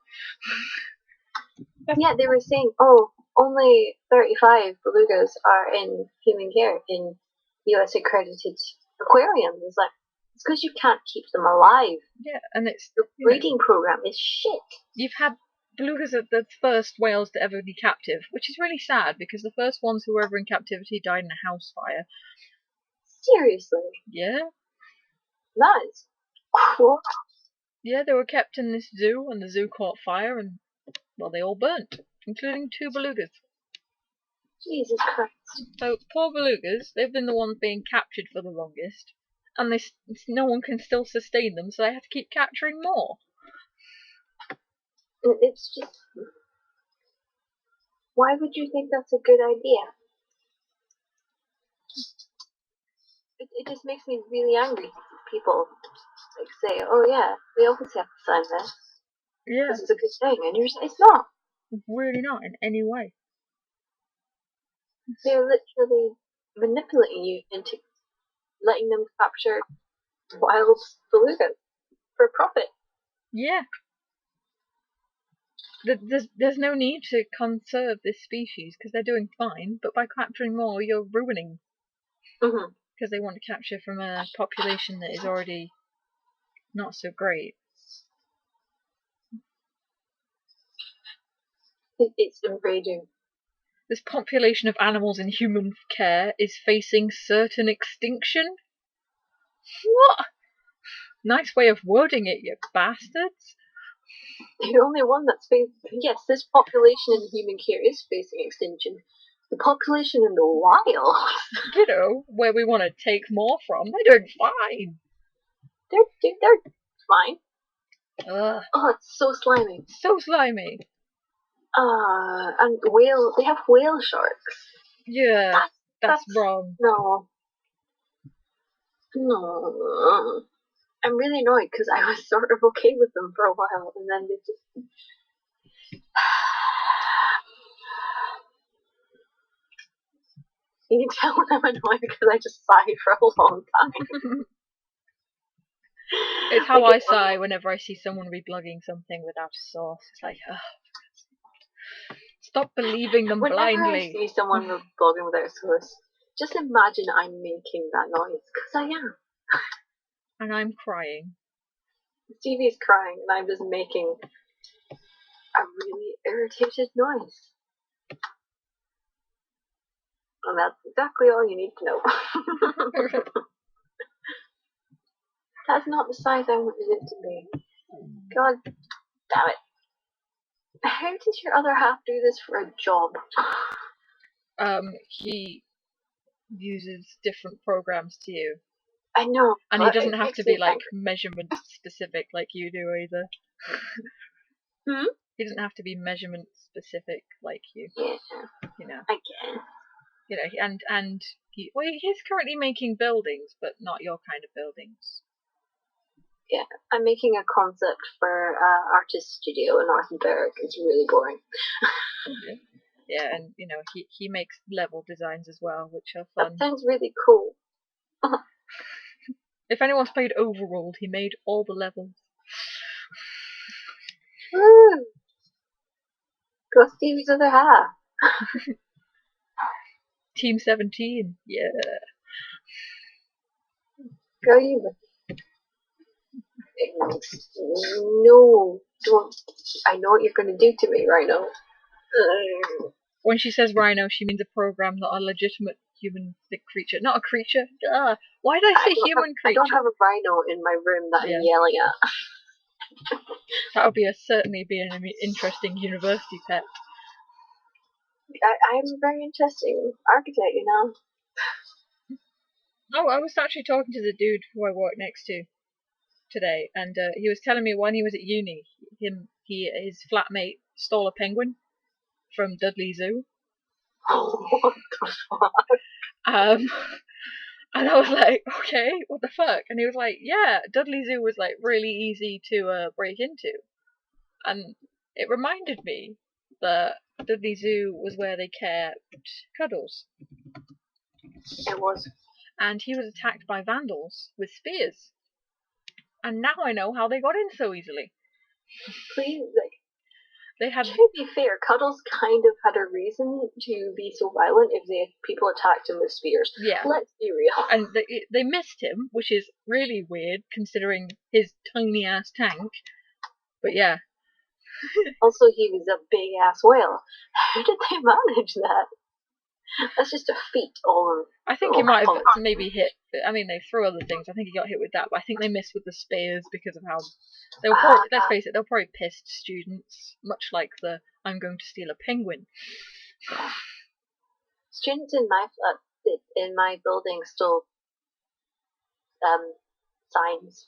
Yeah, they were saying, "Oh, only 35 belugas are in human care in U.S. accredited aquariums." It's like, it's because you can't keep them alive. Yeah, and it's the breeding program is shit. You've had belugas are the first whales to ever be captive, which is really sad because the first ones who were ever in captivity died in a house fire. Seriously? Yeah. That is cool. Yeah, they were kept in this zoo, and the zoo caught fire, and, well, they all burnt, including 2 belugas. Jesus Christ. So, poor belugas, they've been the ones being captured for the longest, and no one can still sustain them, so they have to keep capturing more. It's just... Why would you think that's a good idea? It just makes me really angry. People say, "Oh yeah, we always have to sign this. Yeah. This is a good thing," and you're just, it's not. It's really not in any way. They're literally manipulating you into letting them capture wild belugas for profit. Yeah. There's no need to conserve this species because they're doing fine, but by capturing more, you're ruining. Because they want to capture from a population that is already not so great. It's enraging. This population of animals in human care is facing certain extinction? What? Nice way of wording it, you bastards. The only one that's facing... Yes, this population in human care is facing extinction. The population in the wild... You know, where we want to take more from, they're doing fine. They're fine. Ugh. Oh, it's so slimy. So slimy. And they have whale sharks. Yeah, that's wrong. No. I'm really annoyed because I was sort of okay with them for a while, and then they just... You can tell when I'm annoyed because I just sigh for a long time. It's how I sigh whenever I see someone reblogging something without a source. It's like, oh, stop believing them blindly. Whenever I see someone reblogging without a source, just imagine I'm making that noise, because I am. And I'm crying. Stevie's crying, and I'm just making a really irritated noise. And that's exactly all you need to know. That's not the size I wanted it to be. God damn it. How does your other half do this for a job? He uses different programs to you. I know. And he doesn't have to be like measurement specific like you do either. He doesn't have to be measurement specific like you. Yeah. You know. I guess. You know, and he's currently making buildings, but not your kind of buildings. Yeah, I'm making a concept for artist studio in Arthurberg. It's really boring. Yeah, and you know he makes level designs as well, which are fun. That sounds really cool. If anyone's played Overworld, he made all the levels. Woo! Go Stevie's other half. Team 17, yeah. Go you. No, don't. I know what you're going to do to me, Rhino. When she says rhino, she means a program, not a legitimate human creature. Not a creature. Duh. Why did I say human creature? I don't have a rhino in my room that I'm yelling at. That would certainly be an interesting university pet. I'm a very interesting architect, you know. Oh, I was actually talking to the dude who I work next to today, and he was telling me when he was at uni, his flatmate stole a penguin from Dudley Zoo. What the fuck? And I was like, okay, what the fuck? And he was like, yeah, Dudley Zoo was like really easy to break into. And it reminded me that Dudley Zoo was where they kept Cuddles. It was. And he was attacked by vandals with spears. And now I know how they got in so easily. Please, they had. To be fair, Cuddles kind of had a reason to be so violent if people attacked him with spears. Yeah. Let's be real. And they missed him, which is really weird considering his tiny ass tank. But yeah. Also, he was a big ass whale. How did they manage that? That's just a feat. I think he might have maybe hit. I mean, they threw other things. I think he got hit with that, but I think they missed with the spears because of how they were. Probably, let's face it, they're probably pissed students, much like the "I'm going to steal a penguin." Students in my building stole signs,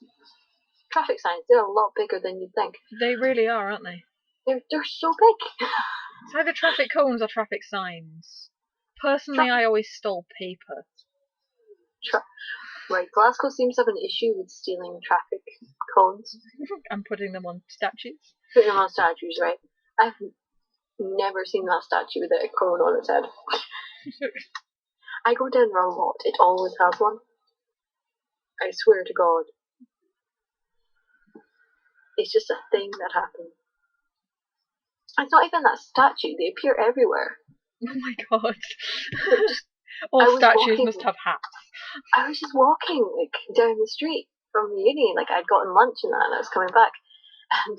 traffic signs. They're a lot bigger than you'd think. They really are, aren't they? They're so big. It's either traffic cones or traffic signs. Personally, I always stole paper. Right, Glasgow seems to have an issue with stealing traffic cones. And putting them on statues. Putting them on statues, right? I've never seen that statue without a cone on its head. I go down there a lot. It always has one. I swear to God. It's just a thing that happens. It's not even that statue. They appear everywhere. Oh my God. All statues must have hats. I was just walking down the street from the uni, I'd gotten lunch and that, and I was coming back, and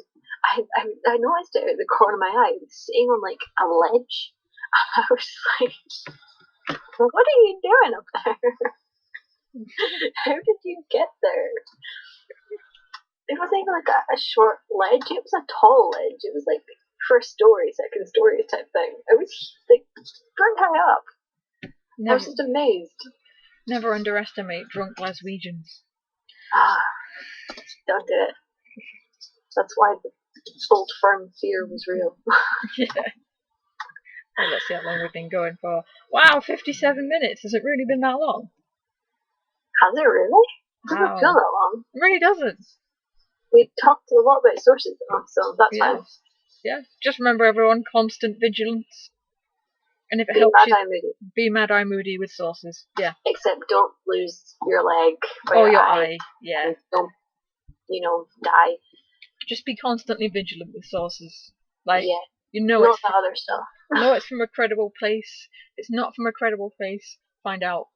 I noticed it at the corner of my eye. It was sitting on a ledge, and I was like, "What are you doing up there? How did you get there?" It wasn't even a short ledge. It was a tall ledge. It was first story, second story type thing. It was pretty high up. I was just amazed. Never underestimate drunk Glaswegians. Don't do it. That's why the old firm fear was real. Yeah. Well, let's see how long we've been going for. Wow, 57 minutes. Has it really been that long? Has it really? It doesn't feel that long. It really doesn't. We talked a lot about sources though, so that's fine. Yeah, just remember everyone, constant vigilance. And if it helps you, be Mad-Eye Moody with sources. Yeah. Except don't lose your leg or your eye. Yeah. Don't, die. Just be constantly vigilant with sources. Not it's the other stuff. Know it's from a credible place. It's not from a credible place. Find out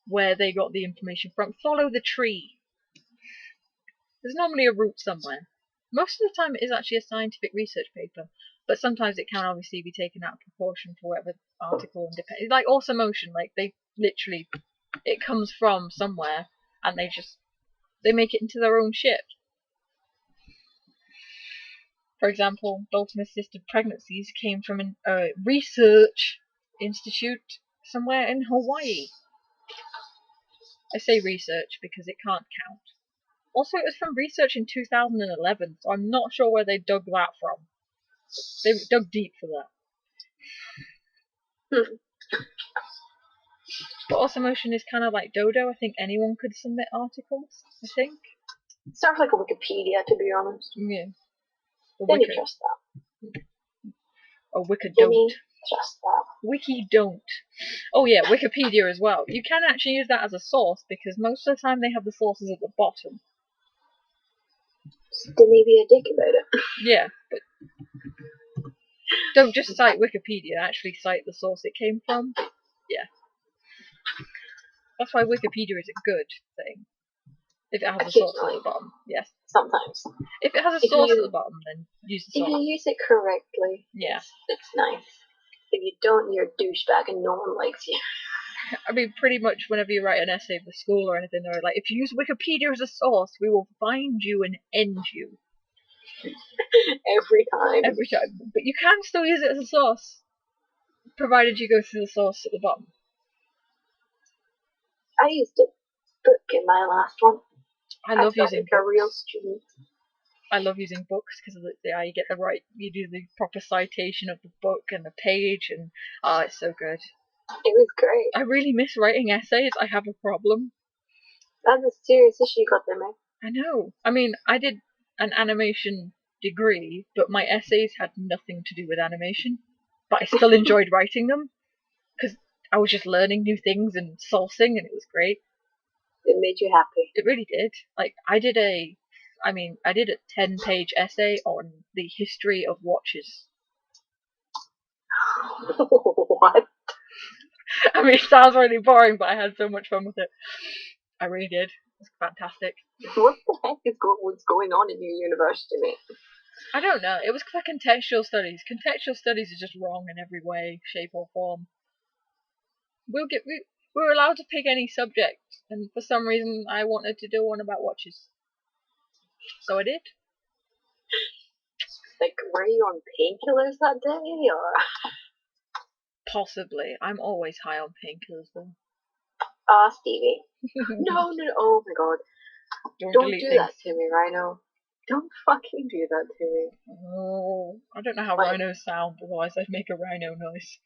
where they got the information from. Follow the tree. There's normally a route somewhere. Most of the time it is actually a scientific research paper, but sometimes it can obviously be taken out of proportion for whatever article and depends. Like Awesome Ocean, they literally, it comes from somewhere and they make it into their own shit. For example, Dalton-assisted pregnancies came from a research institute somewhere in Hawaii. I say research because it can't count. Also, it was from research in 2011, so I'm not sure where they dug that from. They dug deep for that. But Awesome Ocean is kind of like Dodo. I think anyone could submit articles, I think. It sounds like a Wikipedia, to be honest. Yeah. Then you trust that. Or Wiki don't. Trust that. Wiki don't. Oh yeah, Wikipedia as well. You can actually use that as a source because most of the time they have the sources at the bottom. Then maybe a dick about it. Yeah, but don't just cite Wikipedia, actually cite the source it came from. Yeah. That's why Wikipedia is a good thing. If it has a source at the bottom, yes. Sometimes. If it has a source at the bottom, then use the source. If you use it correctly, yeah, it's nice. If you don't, you're a douchebag and no one likes you. I mean, pretty much whenever you write an essay for school or anything, they're like, if you use Wikipedia as a source, we will find you and end you. Every time. Every time. But you can still use it as a source, provided you go through the source at the bottom. I used a book in my last one. I love using books. A real student. I love using books because you get you do the proper citation of the book and the page, and it's so good. It was great. I really miss writing essays. I have a problem. That's a serious issue you got there, man. I know. I mean, I did an animation degree, but my essays had nothing to do with animation. But I still enjoyed writing them because I was just learning new things and sourcing, and it was great. It made you happy. It really did. Like, I did a 10-page essay on the history of watches. What? I mean, it sounds really boring, but I had so much fun with it. I really did. It was fantastic. What the heck is what's going on in your university, mate? I don't know. It was for contextual studies. Contextual studies is just wrong in every way, shape, or form. We were allowed to pick any subject, and for some reason I wanted to do one about watches. So I did. Like, were you on painkillers that day, or? Possibly. I'm always high on painkillers, though. Ah, Stevie. No. Oh my god. Don't do that to me, Rhino. Don't fucking do that to me. Oh, I don't know how rhinos sound, otherwise I'd make a rhino noise.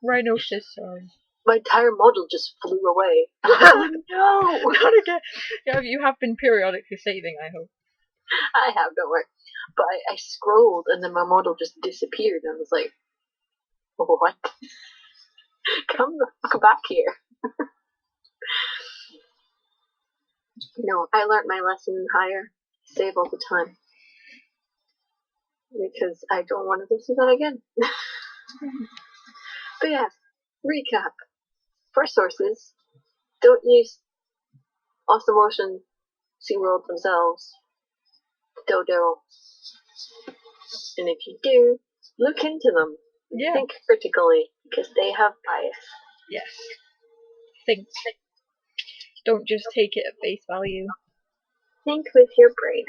Rhino says sorry. My entire model just flew away. Oh no! Not again. Yeah, you have been periodically saving, I hope. I have, don't worry. But I scrolled and then my model just disappeared and I was like, what? Come the fuck back here. No, I learned my lesson higher. Save all the time. Because I don't want to listen to that again. But yeah, recap. For sources, don't use Awesome Ocean, SeaWorld themselves, Dodo. And if you do, look into them. Yeah. Think critically, because they have bias. Yes. Think. Don't just take it at face value. Think with your brain.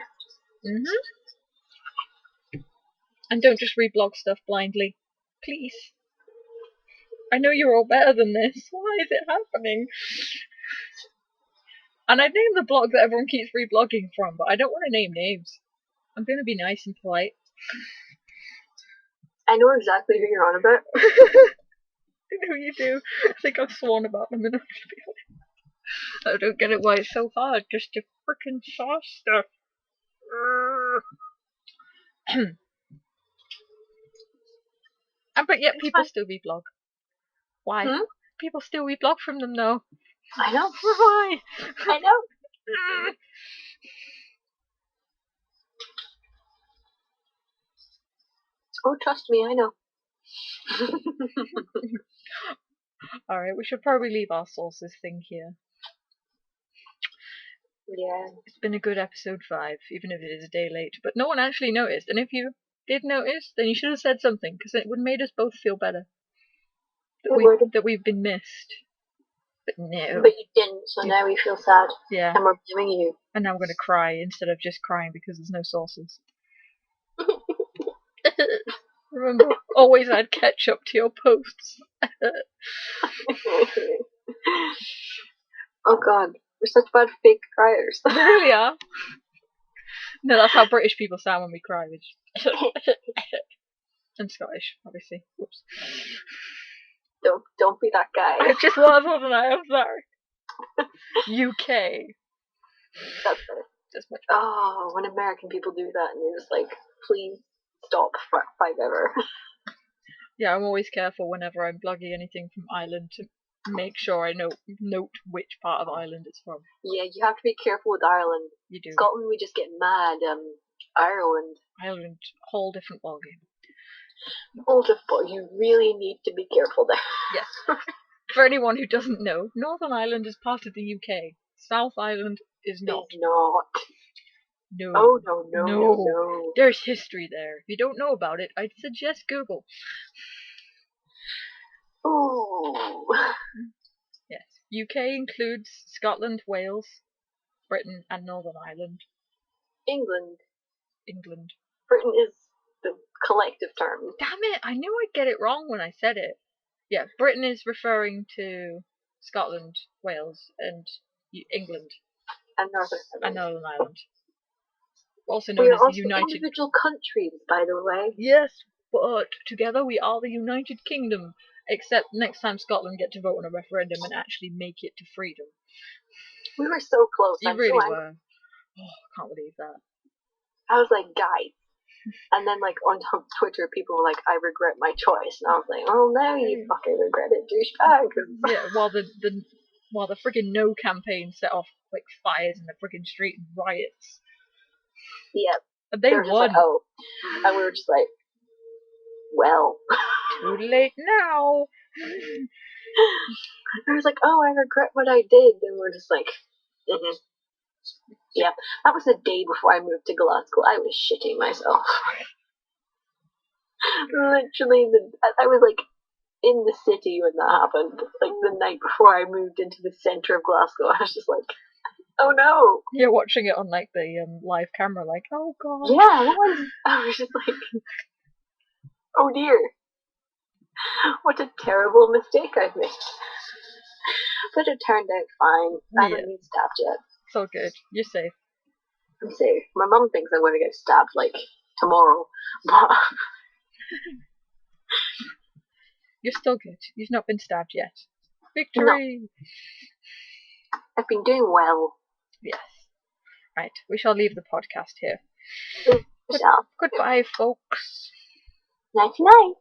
And don't just reblog stuff blindly. Please. I know you're all better than this. Why is it happening? And I'd name the blog that everyone keeps reblogging from, but I don't want to name names. I'm going to be nice and polite. I know exactly who you're on about. I know you do. I think I've sworn about them enough to be honest. I don't get it why it's so hard just to frickin' sauce stuff. But yet people still reblog. Why? People still reblog from them though. I know. Why? I know. Oh, trust me, I know. Alright, we should probably leave our sources thing here. Yeah. It's been a good episode 5, even if it is a day late. But no one actually noticed, and if you did notice, then you should have said something, because it would have made us both feel better. That we've been missed. But no. But you didn't, so now we feel sad. Yeah. And we're blaming you. And now we're going to cry instead of just crying because there's no sources. Remember, always add ketchup to your posts. Oh god, we're such bad fake criers. We really are. No, that's how British people sound when we cry. And Scottish, obviously. Whoops. Don't be that guy. I just was, wasn't I? I'm sorry. UK. That's better. Just much better. Oh, when American people do that and you're just like, please stop, fight ever. Yeah, I'm always careful whenever I'm blogging anything from Ireland to make sure I note which part of Ireland it's from. Yeah, you have to be careful with Ireland. You do. Scotland, we just get mad. Ireland, whole different ballgame. You really need to be careful there. Yes. For anyone who doesn't know, Northern Ireland is part of the UK. South Ireland is not. It's not. No. Oh, no. There's history there. If you don't know about it, I'd suggest Google. Ooh. Yes. UK includes Scotland, Wales, Britain, and Northern Ireland. England. Britain is the collective term. Damn it, I knew I'd get it wrong when I said it. Yeah, Britain is referring to Scotland, Wales, and England. And Northern Ireland. also We known are as the also United. individual countries, by the way. Yes, but together we are the United Kingdom. Except next time Scotland get to vote on a referendum and actually make it to freedom. We were so close. You I'm really so angry. were. Oh, I can't believe that. I was like, guys. And then, like, on Twitter, people were like, I regret my choice. And I was like, oh, no, you fucking regret it, douchebag. Yeah, while the friggin' No campaign set off, like, fires in the friggin' street and riots. Yeah. And they were just won. like, oh. And we were just like, well. Too late now. I was like, oh, I regret what I did. And we're just like, mm-hmm. Yeah. That was the day before I moved to Glasgow. I was shitting myself. Literally, I was like in the city when that happened. Like the night before I moved into the centre of Glasgow. I was just like, oh no. You're watching it on like the live camera, like, oh god. Yeah, I was just like, oh dear. What a terrible mistake I've made. But it turned out fine. I haven't been stabbed yet. It's all good. You're safe. I'm safe. My mum thinks I'm going to get stabbed like tomorrow. But you're still good. You've not been stabbed yet. Victory! No. I've been doing well. Yes. Right, we shall leave the podcast here. We shall. Goodbye, folks. Night-night.